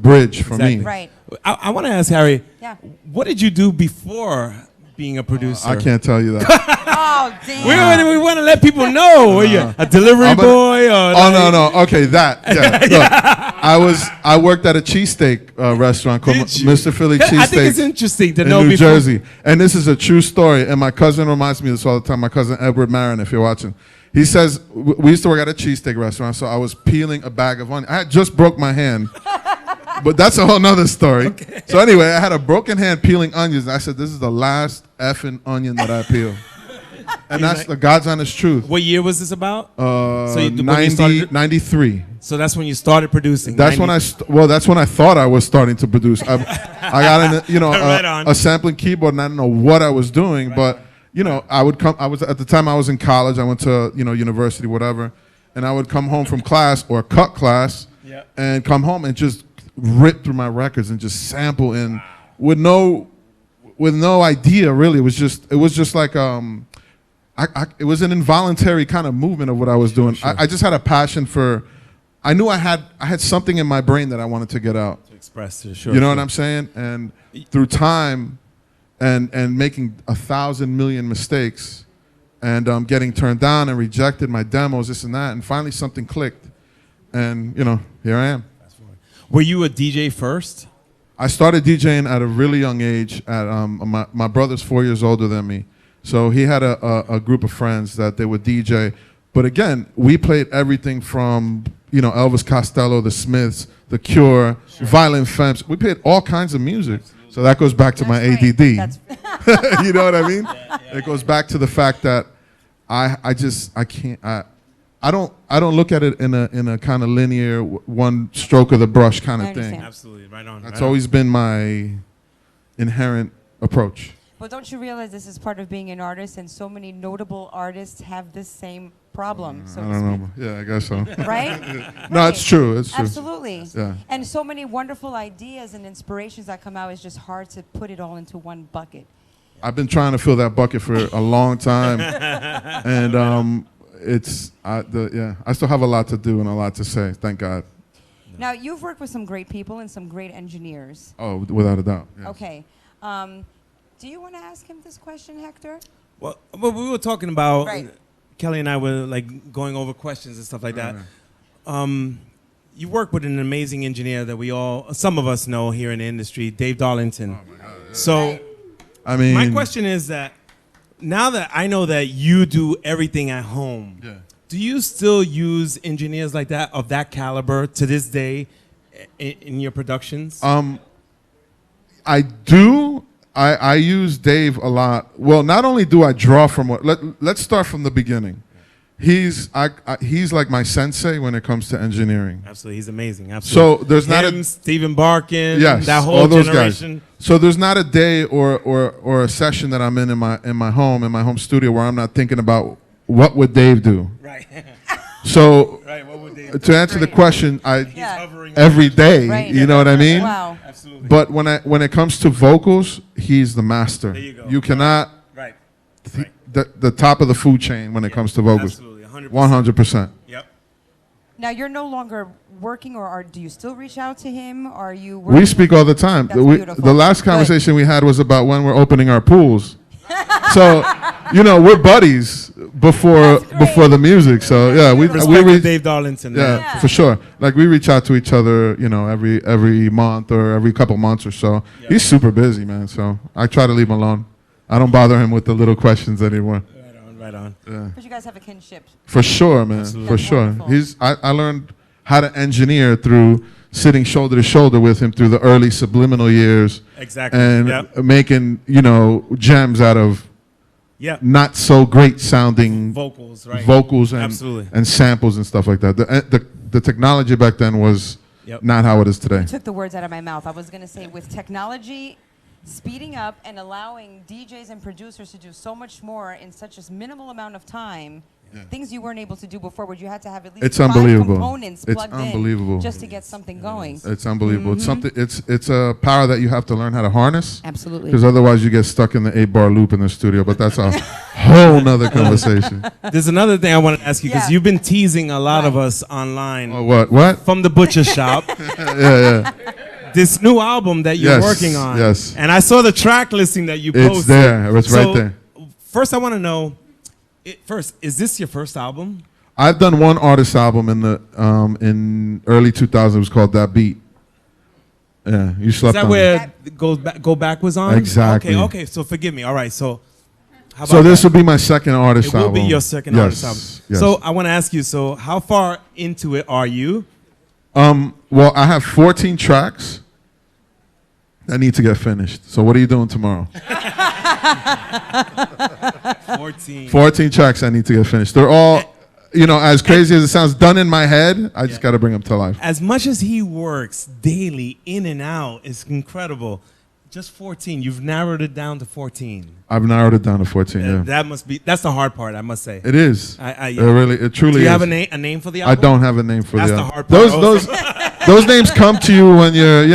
H: bridge for
B: Exactly.
H: me.
C: Right.
B: I want to ask Harry,
C: Yeah.
B: what did you do before being a producer?
H: I can't tell you that.
C: Oh, damn.
B: We want to let people know. Were you a delivery
H: I'm a-
B: boy? Or
H: No. Okay, that. Yeah. Look, I worked at a cheesesteak restaurant called
B: Did you?
H: Mr. Philly Cheesesteak.
B: I think it's interesting to
H: in
B: know
H: New
B: before.
H: Jersey. And this is a true story. And my cousin reminds me of this all the time. My cousin Edward Marin, if you're watching. He says, we used to work at a cheesesteak restaurant, so I was peeling a bag of onions. I had just broke my hand. But that's a whole nother story. Okay. So anyway, I had a broken hand peeling onions. And I said, this is the last effing onion that I peel. And that's the God's honest truth.
B: What year was this about?
H: So
B: you- when you started-
H: 93.
B: So that's when you started producing.
H: That's when that's when I thought I was starting to produce. I got
B: Right on.
H: a sampling keyboard, and I didn't know what I was doing. But I would come. I was at the time I was in college. I went to university, whatever, and I would come home from class or cut class, and come home and just rip through my records and just sample in with no idea really. It was just like it was an involuntary kind of movement of what I was doing.
B: Sure.
H: I just had a passion for. I knew I had something in my brain that I wanted to get out.
B: To express it, sure.
H: You know what I'm saying? And through time and making 1,000 million mistakes and getting turned down and rejected, my demos, this and that, and finally something clicked. And, here I am.
B: Were you a DJ first?
H: I started DJing at a really young age. My brother's 4 years older than me. So he had a group of friends that they would DJ. But again, we played everything from Elvis Costello, the Smiths, The Cure, Violent Femmes. We played all kinds of music. So that goes back to my ADD. You know what I mean? It goes back to the fact that I don't look at it in a kind of linear one stroke of the brush kind of thing.
B: Absolutely, right on.
H: That's always been my inherent approach.
C: But don't you realize this is part of being an artist, and so many notable artists have this same problem? So
H: I
C: to
H: don't
C: speak.
H: know. Yeah, I guess so.
C: Right?
H: No,
C: Right.
H: it's true. It's true.
C: Absolutely.
H: Yeah.
C: And so many wonderful ideas and inspirations that come out. It's just hard to put it all into one bucket.
H: I've been trying to fill that bucket for a long time, and I still have a lot to do and a lot to say. Thank God.
C: Now, you've worked with some great people and some great engineers.
H: Oh, without a doubt. Yes.
C: Okay. Do you want to ask him this question, Hector?
B: Well, we were talking about,
C: Right.
B: Kelly and I were going over questions and stuff like that. You work with an amazing engineer that some of us know here in the industry, Dave Darlington.
H: Oh my God, yeah.
B: So,
C: Right.
H: I mean,
B: my question is that now that I know that you do everything at home, do you still use engineers like that, of that caliber, to this day in your productions?
H: I do. I use Dave a lot. Well, not only do I draw from let's start from the beginning. He's like my sensei when it comes to engineering.
B: Absolutely, he's amazing. Absolutely.
H: So there's not
B: Him, Stephen Barkin,
H: yes,
B: that whole
H: all those
B: generation.
H: guys. So there's not a day or a session that I'm in my home studio where I'm not thinking about what would Dave do.
B: Right.
H: So
B: Right. What would Dave
H: to answer the question,
C: Yeah.
H: every day.
C: Right.
H: You know what I mean?
C: Wow.
B: Absolutely.
H: But when it comes to vocals, he's the master.
B: There you go.
H: You cannot
B: Right.
H: the top of the food chain when it comes to vocals.
B: Absolutely. 100%.
H: 100%.
B: Yep.
C: Now, you're no longer working, or do you still reach out to him? Or are you working?
H: We speak all the time.
C: That's beautiful.
H: The last
C: Good.
H: conversation we had was about when we're opening our pools. So, we're buddies before the music. So yeah, we
B: Respect
H: reach,
B: to Dave Darlington. man.
H: yeah, for sure. Like we reach out to each other, every month or every couple months or so.
B: Yeah.
H: He's super busy, man. So I try to leave him alone. I don't bother him with the little questions anymore.
B: Right on.
H: Yeah.
C: But you guys have a kinship.
H: For sure, man.
B: Absolutely.
H: For
C: That's
H: sure.
C: wonderful.
H: I learned how to engineer through sitting shoulder to shoulder with him through the early subliminal years.
B: Exactly.
H: And
B: Yep.
H: making, gems out of
B: Yeah.
H: not so great sounding
B: Vocals, right?
H: vocals and
B: Absolutely.
H: and samples and stuff like that. The technology back then was
B: Yep.
H: not how it is today.
C: You took the words out of my mouth. I was going to say, with technology speeding up and allowing DJs and producers to do so much more in such a minimal amount of time, things you weren't able to do before, where you had to have at least
H: It's
C: 5
H: unbelievable.
C: components
H: It's
C: plugged
H: unbelievable.
C: in just to get something going.
H: It's unbelievable. It's something. It's a power that you have to learn how to harness.
C: Absolutely.
H: Because otherwise you get stuck in the 8-bar loop in the studio. But that's a whole nother conversation.
B: There's another thing I want to ask you, because
C: Yeah.
B: you've been teasing a lot of
C: Right.
B: us online
H: Oh, what?
B: from the butcher shop.
H: Yeah.
B: This new album that you're
H: Yes,
B: working on.
H: yes.
B: And I saw the track listing that you posted.
H: It's there. It's
B: So,
H: right there.
B: First, I want to know, is this your first album?
H: I've done one artist album in early 2000s. It was called That Beat. Yeah, you
B: Is
H: slept
B: that
H: on
B: where
H: it.
B: Go Back was on?
H: Exactly.
B: Okay, so forgive me. All right, so how about
H: So this
B: that?
H: will be my second artist
B: It will
H: album.
B: be your second
H: Yes,
B: artist album.
H: yes.
B: So I want to ask you, so how far into it are you?
H: Well, I have 14 tracks that need to get finished. So what are you doing tomorrow?
B: 14.
H: 14 tracks I need to get finished. They're all, as crazy as it sounds, done in my head. I just got to bring them to life.
B: As much as he works daily, in and out, it's incredible. Just 14. You've narrowed it down to 14.
H: I've narrowed it down to 14. Yeah,
B: That's the hard part, I must say.
H: it is.
B: Yeah.
H: It truly
B: Do you
H: is.
B: have a name for the
H: I
B: album?
H: don't have a name for
B: That's
H: the
B: the
H: album.
B: hard part.
H: Those names come to you when you're,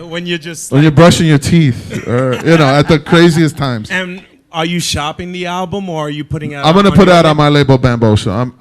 B: When you're just
H: when you're brushing your teeth, or at the craziest times.
B: And are you shopping the album, or are you putting it out?
H: I'm gonna put
B: your
H: out on
B: label?
H: my label Bambosa.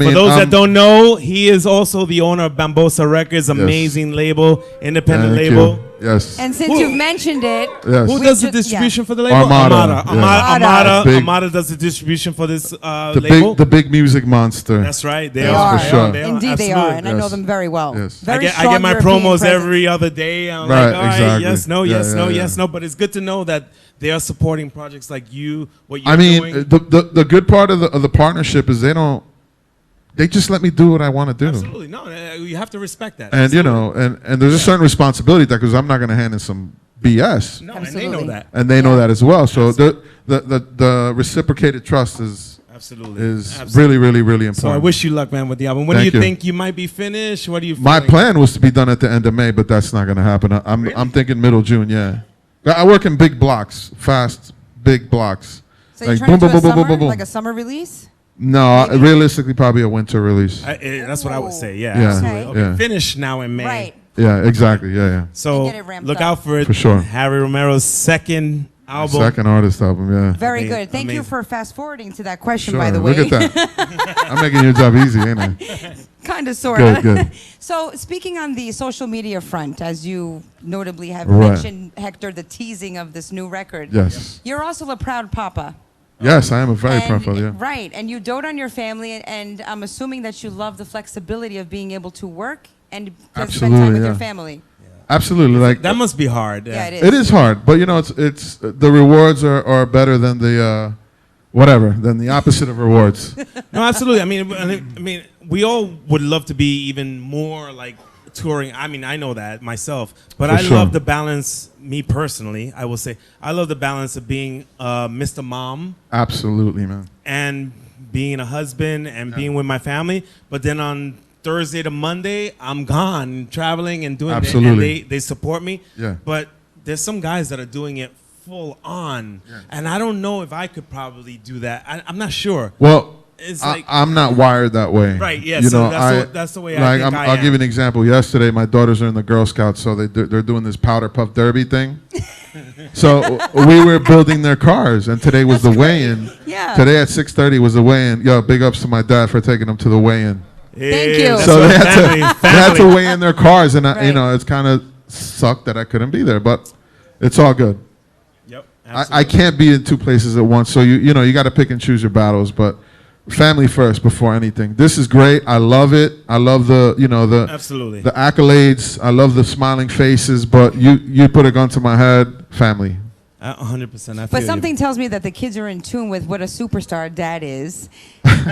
B: For those that don't know, he is also the owner of Bambosa Records, amazing label, independent
H: Thank
B: label.
H: you. Yes.
C: And since you've mentioned it,
H: Yes.
B: Who
C: we
B: does the
C: ju-
B: distribution
C: yeah.
B: for the label?
H: Armada, yeah.
B: Armada does the distribution for this label.
H: the big music monster.
B: That's right. They
C: They
B: are.
C: are.
H: for sure.
B: They are.
C: Indeed, they are,
B: Absolutely.
C: and I know
H: Yes.
C: them very well.
H: Yes.
C: Very
B: I
C: strong
B: get my
C: European
B: promos
C: presence.
B: every other day. I'm
H: Right,
B: like, all right,
H: exactly.
B: yes, no,
H: Yeah,
B: yes,
H: yeah,
B: no,
H: yeah.
B: yes, no. But it's good to know that they are supporting projects like you. What you're
H: I mean,
B: doing.
H: the good part of the partnership is they just let me do what I want to do.
B: Absolutely, no. You have to respect that.
H: And
B: Absolutely.
H: and there's a certain responsibility that because I'm not going to hand in some BS,
B: No, and they
C: Absolutely.
B: know that.
H: and they know that as well. So the reciprocated trust is
B: Absolutely.
H: really, really, really important.
B: So I wish you luck, man, with the album. When
H: Thank
B: do you
H: you.
B: think you might be finished? What do you?
H: My
B: feeling?
H: plan was to be done at the end of May, but that's not going to happen. I'm thinking middle June. Yeah, I work in big blocks, fast, big blocks.
C: So you're
H: Like,
C: trying
H: boom,
C: to do
H: boom,
C: a
H: boom,
C: summer,
H: boom, boom, boom.
C: like a summer release?
H: No,
C: Maybe?
H: realistically, probably a winter release.
B: That's what I would say. Yeah.
H: Yeah,
B: Absolutely.
C: Okay.
B: Okay.
H: yeah.
B: Finish now in May.
C: Right.
H: Yeah, exactly. Yeah,
B: So
C: And get it ramped
B: look
C: up.
B: out for it.
H: For sure.
B: Harry Romero's second album.
H: Second artist album. Yeah.
C: Very
B: Amazing.
C: good. Thank you
B: Amazing.
C: for fast forwarding to that question,
H: Sure.
C: by the way.
H: Look at that. I'm making your job easy, ain't I?
C: Kind of, sort of.
H: Good, good.
C: So, speaking on the social media front, as you notably have
H: Right.
C: mentioned, Hector, the teasing of this new record.
H: Yes.
C: You're also a proud papa.
H: Yes, I am a very proud
C: And-
H: father. Yeah.
C: Right, and you dote on your family, and I'm assuming that you love the flexibility of being able to work and just spend time
H: Absolutely,
C: with your
H: yeah.
C: family.
H: Absolutely. Like
B: That must be hard.
C: Yeah, it is.
H: it is hard, but it's the rewards are better than the than the opposite of rewards.
B: No, absolutely. I mean, we all would love to be even more like touring. I mean, I know that myself, but
H: For
B: I
H: sure.
B: love the balance. Me personally, I will say, I love the balance of being Mr. Mom
H: Absolutely, man.
B: and being a husband and being with my family. But then on Thursday to Monday, I'm gone traveling and doing
H: Absolutely.
B: and they support me.
H: Yeah.
B: But there's some guys that are doing it full on, and I don't know if I could probably do that. I'm not sure.
H: Well,
B: It's like
H: I'm not wired that way.
B: Right, yeah, so that's the way I
H: like
B: think I
H: I'll
B: am.
H: give you an example. Yesterday, my daughters are in the Girl Scouts, so they're doing this powder puff derby thing. So we were building their cars, and today was the weigh-in.
C: Yeah.
H: Today at 6:30 was the weigh-in. Yo, big ups to my dad for taking them to the weigh-in.
C: Thank you.
B: that's
H: So
B: what
H: they had,
B: family,
H: they had to
B: family.
H: weigh in their cars, and
C: Right.
H: it's kind of sucked that I couldn't be there, but it's all good.
B: Yep,
H: I
B: absolutely.
H: can't be in two places at once, so you got to pick and choose your battles, but family first before anything. This is great. I love it. I love the
B: Absolutely.
H: the accolades. I love the smiling faces, but you put a gun to my head, family.
B: 100%. I feel
C: But
B: you.
C: something tells me that the kids are in tune with what a superstar dad is,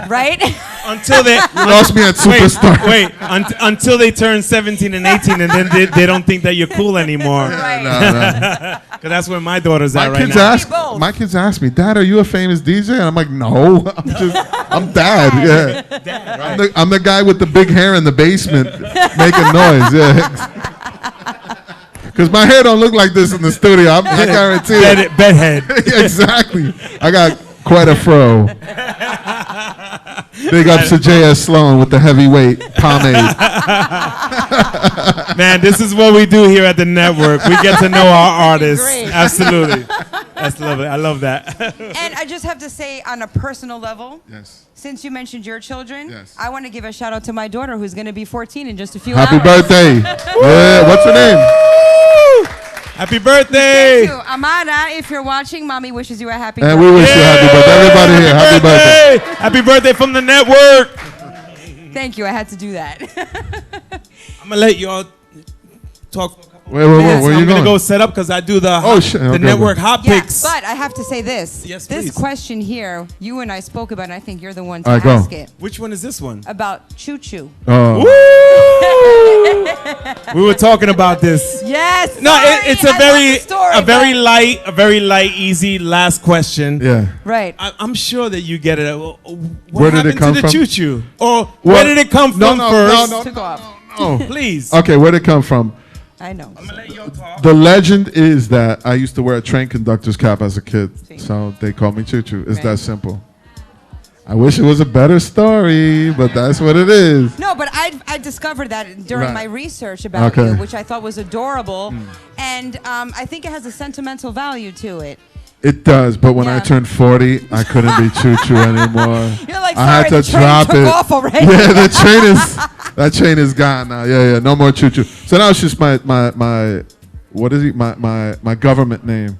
C: right?
B: until they
H: You lost me at superstar.
B: until they turn 17 and 18, and then they don't think that you're cool anymore.
C: Right.
H: No.
B: Because that's where my daughter's at
H: My
B: right
H: kids
B: now.
H: ask.
C: Both.
H: My kids ask me, Dad, are you a famous DJ? And I'm like, no, I'm Dad. Yeah, I'm the guy with the big hair in the basement making noise. Yeah. Because my hair don't look like this in the studio. I guarantee it.
B: Bedhead.
H: Exactly. I got quite a fro. Big ups to J.S. Sloan with the heavyweight pomade.
B: Man, this is what we do here at the network. We get to know our artists.
C: Great.
B: Absolutely. That's lovely. I love that.
C: And I just have to say, on a personal level,
H: Yes.
C: since you mentioned your children,
H: Yes.
C: I want to give a shout out to my daughter who's going to be 14 in just a few
H: Happy
C: hours.
H: birthday. Yeah, what's her name?
B: Happy birthday.
C: Thank you. Amada, if you're watching, mommy wishes you a happy
H: And
C: birthday.
H: we wish you happy birthday. Everybody here, happy birthday.
B: Happy birthday from the network.
C: Thank you. I had to do that.
B: I'm going to let y'all talk for a couple
H: Wait,
C: Yes,
H: where you
B: I'm gonna
H: going?
B: go set up because I do the
H: Shit.
B: the
H: Okay,
B: network
H: okay.
B: hot
C: Yeah,
B: picks.
C: but I have to say this.
B: Yes,
C: this
B: please.
C: question here, you and I spoke about, and I think you're the one to
H: All right, go.
C: ask it.
B: Which one is this one?
C: About Choo Choo.
H: Oh.
B: We were talking about this.
C: Yes.
B: No,
C: sorry,
B: it's
C: I love the story,
B: a very
C: but-
B: light, easy last question.
H: Yeah.
C: Right.
B: I'm sure that you get it. What
H: Where did it
B: happened
H: come
B: to the
H: from?
B: choo-choo? Or
H: What?
B: where did it come from first?
C: Took off.
H: Oh.
B: Please.
H: Okay, where did it come from?
C: I know.
B: I'm gonna let y'all talk.
H: The legend is that I used to wear a train conductor's cap as a kid, so they called me Choo Choo. It's
C: Right.
H: that simple. I wish it was a better story, but that's what it is.
C: No, but I discovered that during
H: Right.
C: my research about
H: Okay.
C: you, which I thought was adorable, and I think it has a sentimental value to it.
H: It does, but when I
C: Yeah.
H: turned 40, I couldn't be Choo Choo anymore.
C: You're like,
H: I had
C: sorry,
H: to
C: the train
H: drop
C: took
H: it.
C: off already.
H: Yeah, that train is gone now. Yeah, no more Choo Choo. So now it's just my what is it? My government name.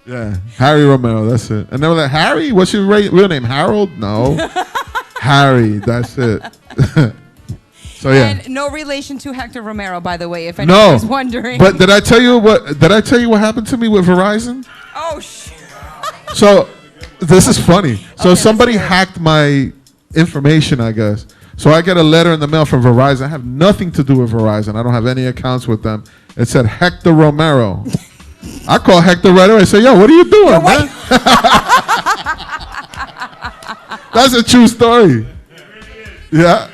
H: Yeah, Harry Romero. That's it. And they were like, Harry, what's your real name? Harold? No, Harry. That's it. So yeah.
C: And no relation to Hector Romero, by the way, if
H: No,
C: anyone's wondering.
H: but did I tell you what happened to me with Verizon?
C: Oh, shit.
H: So this is funny. So
C: Okay,
H: somebody
C: let's hear it.
H: hacked my information, I guess. So I get a letter in the mail from Verizon. I have nothing to do with Verizon. I don't have any accounts with them. It said Hector Romero. I call Hector right away. I say, yo, what are you doing, man? That's a true story. Yeah.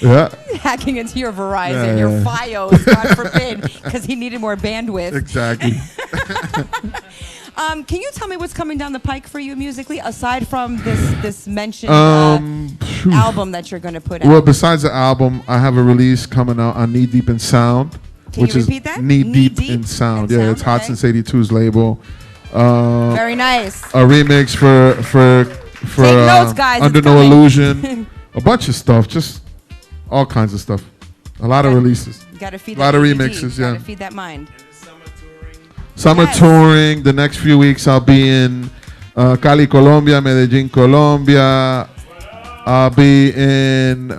H: Yeah.
C: Hacking into your Verizon,
H: Yeah,
C: your
H: yeah.
C: FiOS, God forbid, because he needed more bandwidth.
H: Exactly.
C: Can you tell me what's coming down the pike for you musically, aside from this mentioned
H: Phew.
C: album that you're going to put out?
H: Well, besides the album, I have a release coming out on Knee Deep in Sound.
C: Can
H: which
C: you
H: is
C: repeat that?
H: Knee
C: Knee
H: Deep
C: Deep
H: in Sound.
C: in
H: Yeah,
C: Sound,
H: it's Hot
C: okay.
H: Since 82's label.
C: Very nice.
H: A remix for
C: Take notes, guys,
H: Under
C: it's
H: No
C: coming.
H: Illusion. A bunch of stuff, just all kinds of stuff. A lot of releases.
C: You got to feed
H: A lot
C: that
H: of
C: ADD.
H: remixes,
C: Gotta
H: yeah.
C: feed that mind.
H: Summer
C: Yes.
H: touring. The next few weeks I'll be in Cali, Colombia, Medellin, Colombia. I'll be in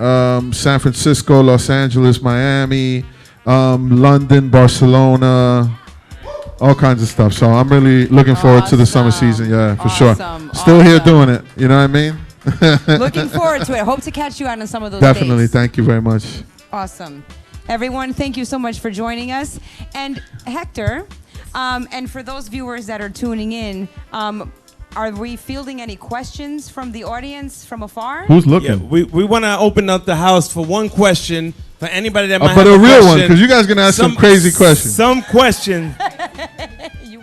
H: San Francisco, Los Angeles, Miami, London, Barcelona, all kinds of stuff. So I'm really looking forward to the summer
C: Awesome.
H: season. Yeah, for sure.
C: Awesome.
H: Still here
C: Awesome.
H: doing it. You know what I mean?
C: Looking forward to it. Hope to catch you out on some of those
H: Definitely.
C: dates.
H: Thank you very much.
C: Awesome. Everyone, thank you so much for joining us. And Hector, and for those viewers that are tuning in, are we fielding any questions from the audience from afar?
H: Who's
B: Yeah,
H: looking?
B: we want to open up the house for one question for anybody that might
H: But
B: have
H: a real one,
B: question.
H: because you guys gonna ask some crazy questions.
B: Some question.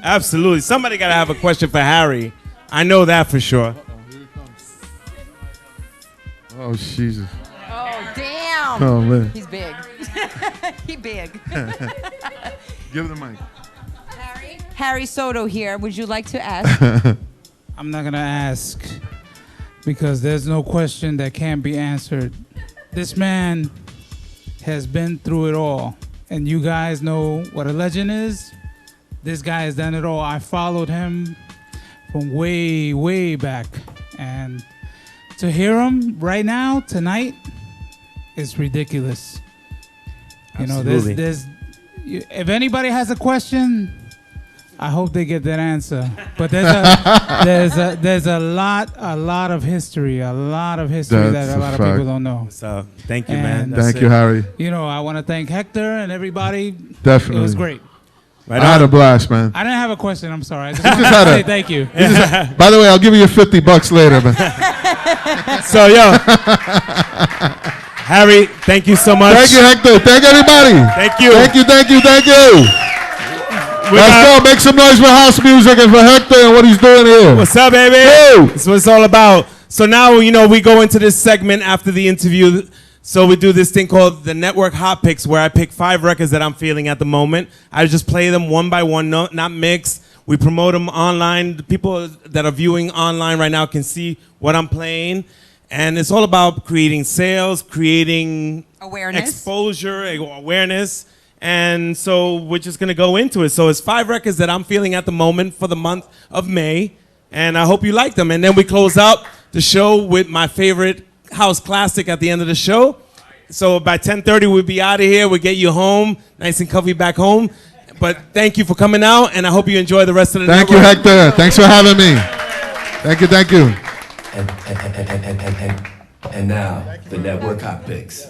B: Absolutely. Somebody got to have a question for Harry. I know that for sure.
H: Oh Jesus!
C: Oh, damn.
H: Oh man!
C: He's big. He big.
H: Give him the mic.
C: Harry Soto here. Would you like to ask?
I: I'm not gonna ask because there's no question that can't be answered. This man has been through it all, and you guys know what a legend is. This guy has done it all. I followed him from way, way back, and to hear him right now tonight is ridiculous. You know,
B: Absolutely.
I: if anybody has a question, I hope they get that answer. But there's a lot of history,
H: That's
I: that a lot of
H: a fact.
I: people don't know.
B: So thank you,
I: And
B: man. That's
H: Thank you,
B: it.
H: Harry.
I: You know, I want to thank Hector and everybody.
H: Definitely.
I: It was great.
B: Right
H: I had
B: on.
H: a blast, man.
I: I didn't have a question. I'm sorry. I just wanted
H: just
I: to
H: had
I: say
H: a-
I: thank you.
H: By the way, I'll give you your $50 later, man.
B: So, yo, Harry, thank you so much.
H: Thank you, Hector. Thank everybody.
B: Thank you.
H: Thank you, thank you, thank you. Let's go. Make some noise for house music and for Hector and what he's doing here.
B: What's up, baby?
H: Yo.
B: That's what it's all about. So now, you know, we go into this segment after the interview. So we do this thing called the Network Hot Picks, where I pick 5 records that I'm feeling at the moment. I just play them one by one, not mixed. We promote them online. The people that are viewing online right now can see what I'm playing. And it's all about creating sales, creating
C: Awareness.
B: exposure, awareness. And so we're just going to go into it. So it's 5 records that I'm feeling at the moment for the month of May. And I hope you like them. And then we close out the show with my favorite house classic at the end of the show. So by 10:30, we'll be out of here. We'll get you home, nice and comfy back home. But thank you for coming out, and I hope you enjoy the rest of the
H: Thank you,
B: network.
H: Hector. Thanks for having me. Thank you, thank you.
J: And now, the network hot picks.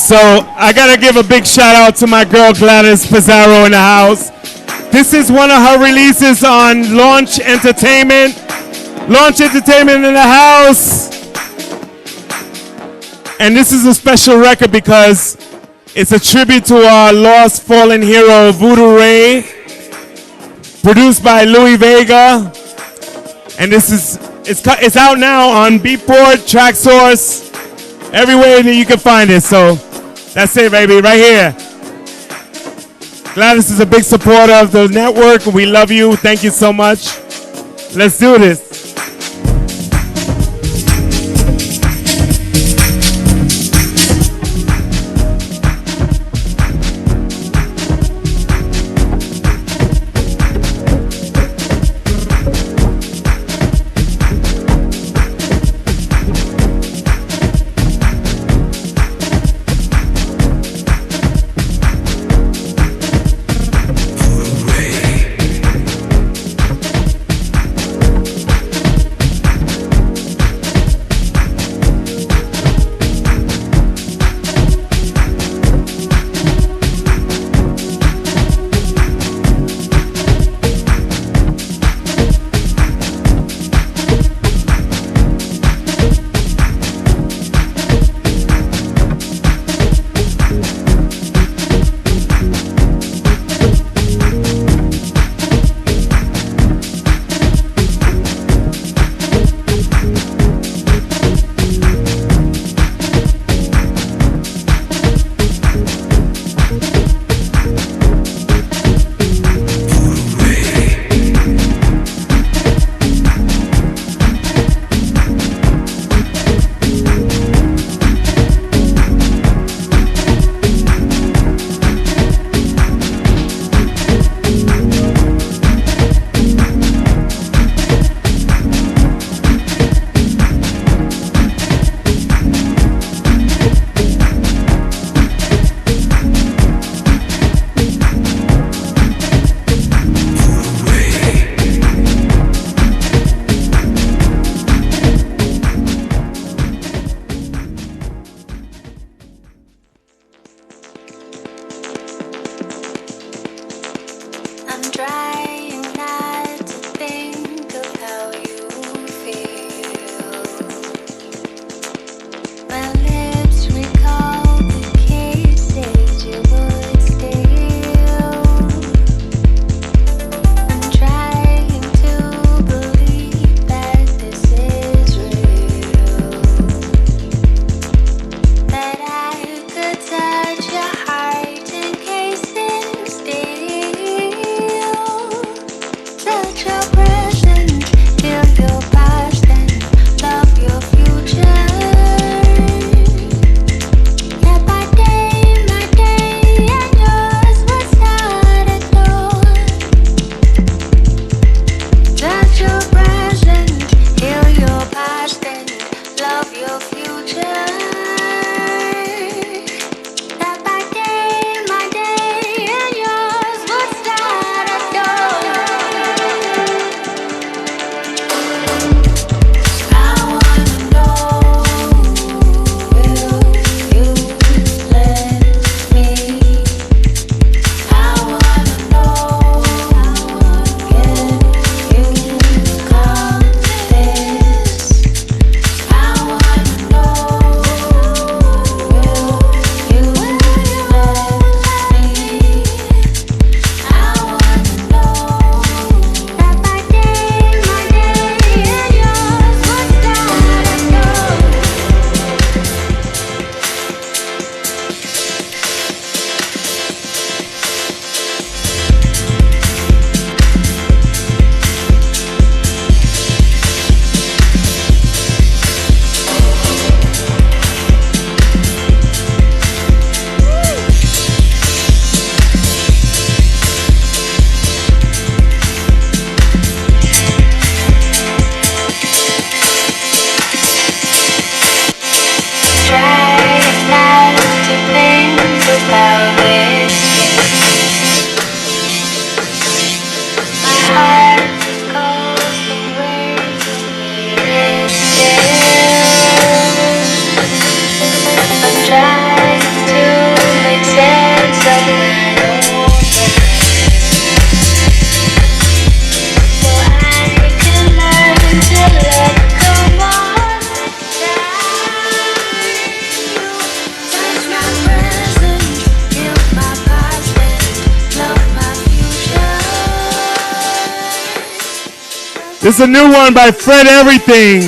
B: So I gotta give a big shout out to my girl Gladys Pizarro in the house. This is one of her releases on Launch Entertainment. Launch Entertainment in the house. And this is a special record because it's a tribute to our lost fallen hero Voodoo Ray. Produced by Louis Vega. And it's out now on Beatport, TrackSource, everywhere that you can find it. So that's it, baby, right here. Gladys is a big supporter of the network. We love you. Thank you so much. Let's do this. This is a new one by Fred Everything.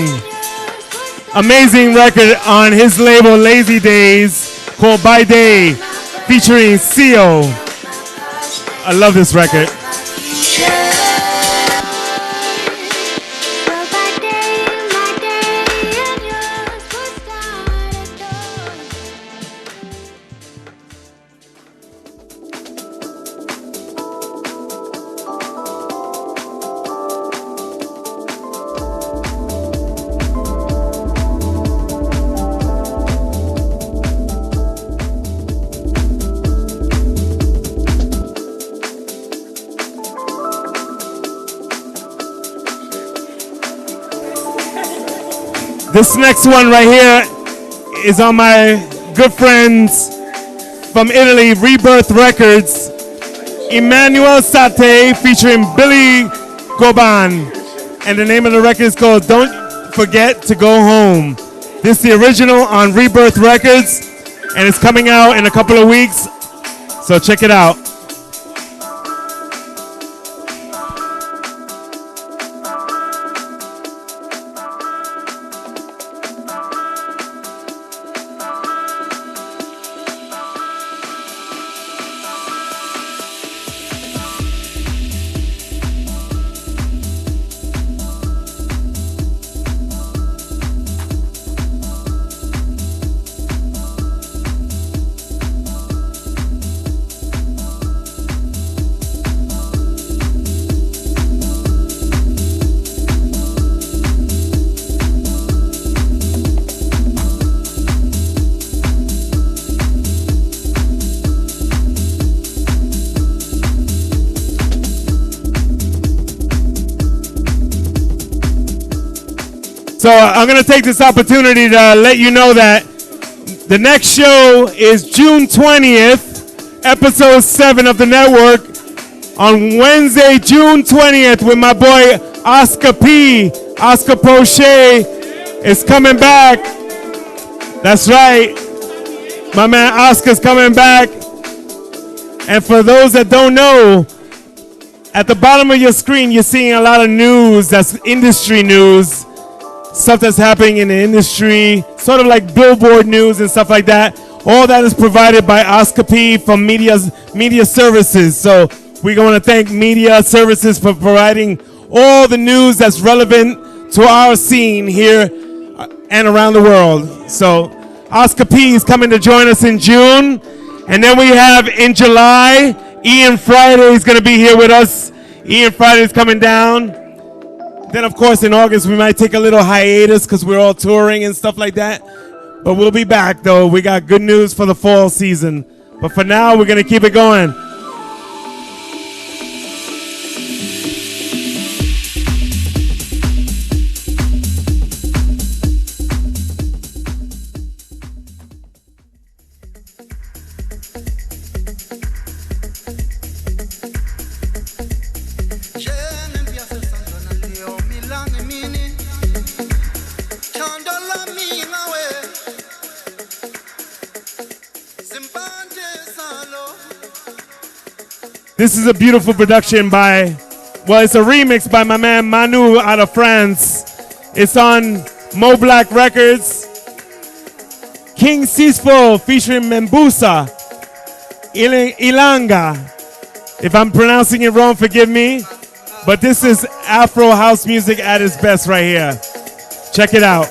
B: Amazing record on his label Lazy Days called By Day featuring Seal. I love this record. This next one right here is on my good friends from Italy, Rebirth Records. Emmanuel Sate featuring Billy Goban. And the name of the record is called Don't Forget to Go Home. This is the original on Rebirth Records, and it's coming out in a couple of weeks, so check it out. So I'm going to take this opportunity to let you know that the next show is June 20th, episode 7 of the network, on Wednesday, June 20th, with my boy Oscar P. Oscar Poche is coming back. That's right. My man Oscar's coming back. And for those that don't know, at the bottom of your screen, you're seeing a lot of news. That's industry news. Stuff that's happening in the industry, sort of like Billboard news and stuff like that. All that is provided by Oscar P from Media Services. So we're going to thank Media Services for providing all the news that's relevant to our scene here and around the world. So Oscar P is coming to join us in June. And then we have in July, Ian Friday is going to be here with us. Ian Friday is coming down. Then, of course, in August, we might take a little hiatus because we're all touring and stuff like that. But we'll be back, though. We got good news for the fall season. But for now, we're going to keep it going. This is a beautiful production by, well, it's a remix by my man Manu out of France. It's on Mo Black Records. King Sisfo featuring Membusa, Ilanga. If I'm pronouncing it wrong, forgive me. But this is Afro house music at its best right here. Check it out.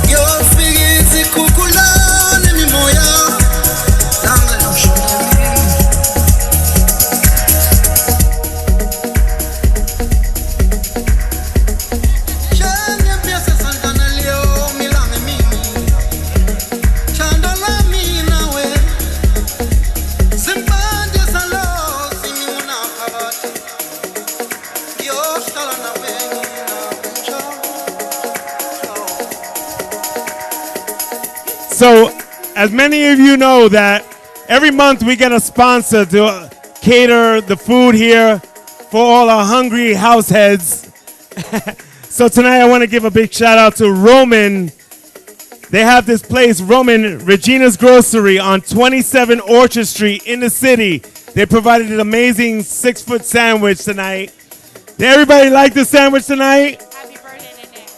K: Your feet
B: So, as many of you know that every month we get a sponsor to cater the food here for all our hungry house heads. So tonight I want to give a big shout out to Roman. They have this place, Roman, Regina's Grocery on 27 Orchard Street in the city. They provided an amazing 6-foot sandwich tonight. Did everybody like the sandwich tonight?
K: Happy birthday to Nick.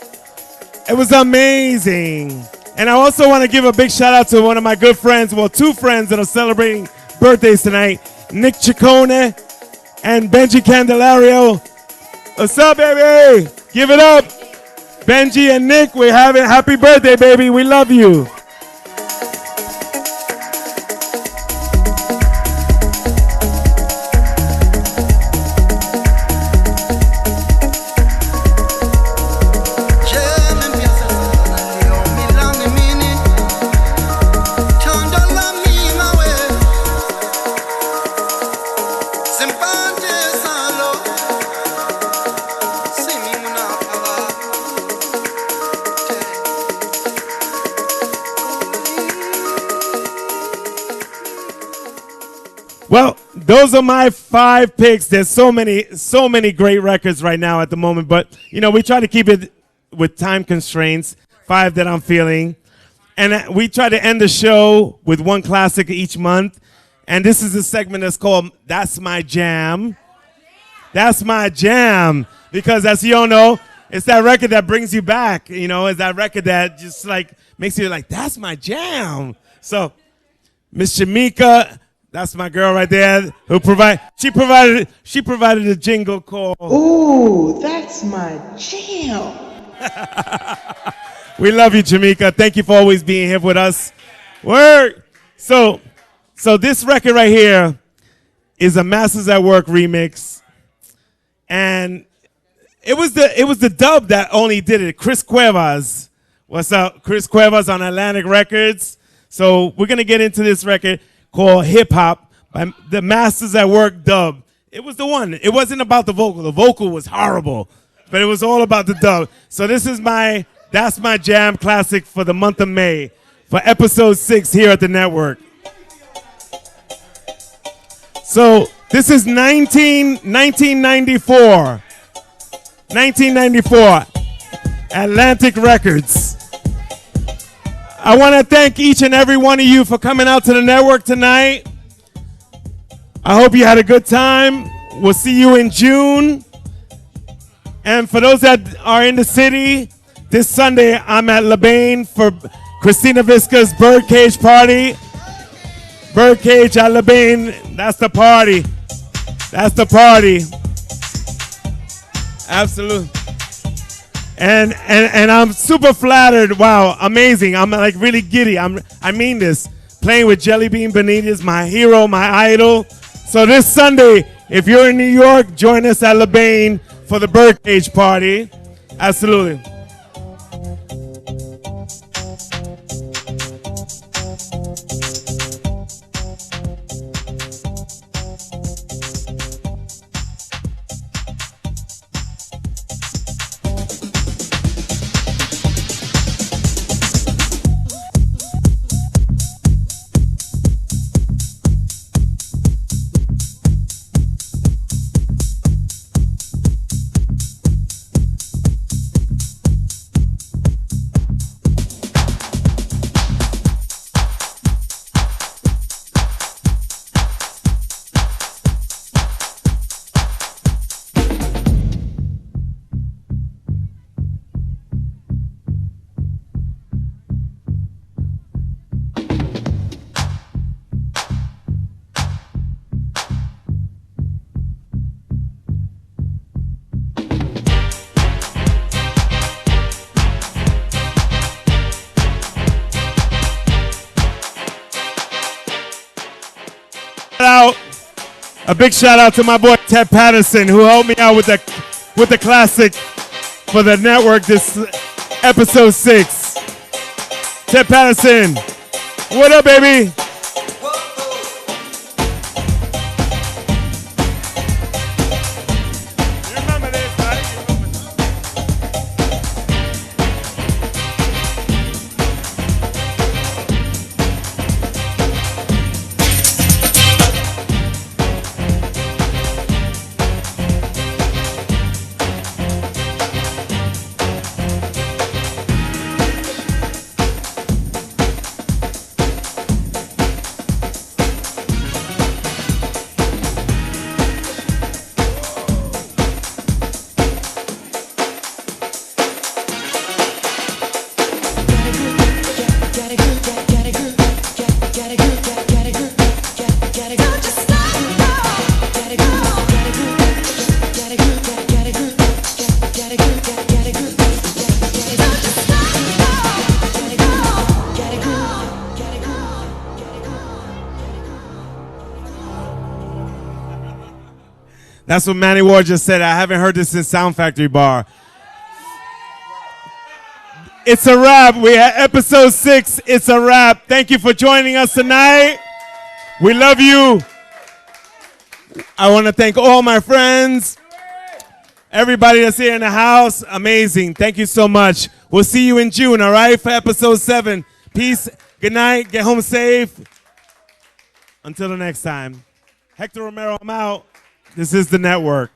B: It was amazing. And I also want to give a big shout out to one of my good friends, well, two friends that are celebrating birthdays tonight, Nick Ciccone and Benji Candelario. What's up, baby? Give it up. Benji and Nick, we're having happy birthday, baby. We love you. Well, those are my 5 picks. There's so many great records right now at the moment, but you know, we try to keep it with time constraints, 5 that I'm feeling. And we try to end the show with one classic each month. And this is a segment that's called That's My Jam. That's My Jam. Because as you all know, it's that record that brings you back. You know, it's that record that just like makes you like, that's my jam. So Miss Shamika, that's my girl right there who she provided a jingle called
L: Ooh, that's my jam.
B: We love you, Jamaica. Thank you for always being here with us. Word. So this record right here is a Masters at Work remix. And it was the dub that only did it. Chris Cuevas. What's up? Chris Cuevas on Atlantic Records. So we're going to get into this record called Hip Hop by the Masters at Work dub. It was the one. It wasn't about the vocal. The vocal was horrible, but it was all about the dub. So this is That's My Jam classic for the month of May for episode 6 here at the network. So this is 1994. 1994. Atlantic Records. I want to thank each and every one of you for coming out to the network tonight. I hope you had a good time. We'll see you in June. And for those that are in the city, this Sunday I'm at LeBain for Christina Visca's Birdcage party. Birdcage at LeBain, that's the party. That's the party. Absolutely. And I'm super flattered. Wow, amazing. I'm like really giddy. I mean this. Playing with Jelly Bean Benitez, my hero, my idol. So this Sunday, if you're in New York, join us at LeBain for the Birdcage party. Absolutely. A big shout out to my boy Ted Patterson, who helped me out with the classic for the network this episode 6. Ted Patterson, what up, baby? That's what Manny Ward just said. I haven't heard this since Sound Factory Bar. It's a wrap. We're at episode 6. It's a wrap. Thank you for joining us tonight. We love you. I want to thank all my friends. Everybody that's here in the house. Amazing. Thank you so much. We'll see you in June, all right, for episode 7. Peace. Good night. Get home safe. Until the next time. Hector Romero, I'm out. This is The Network.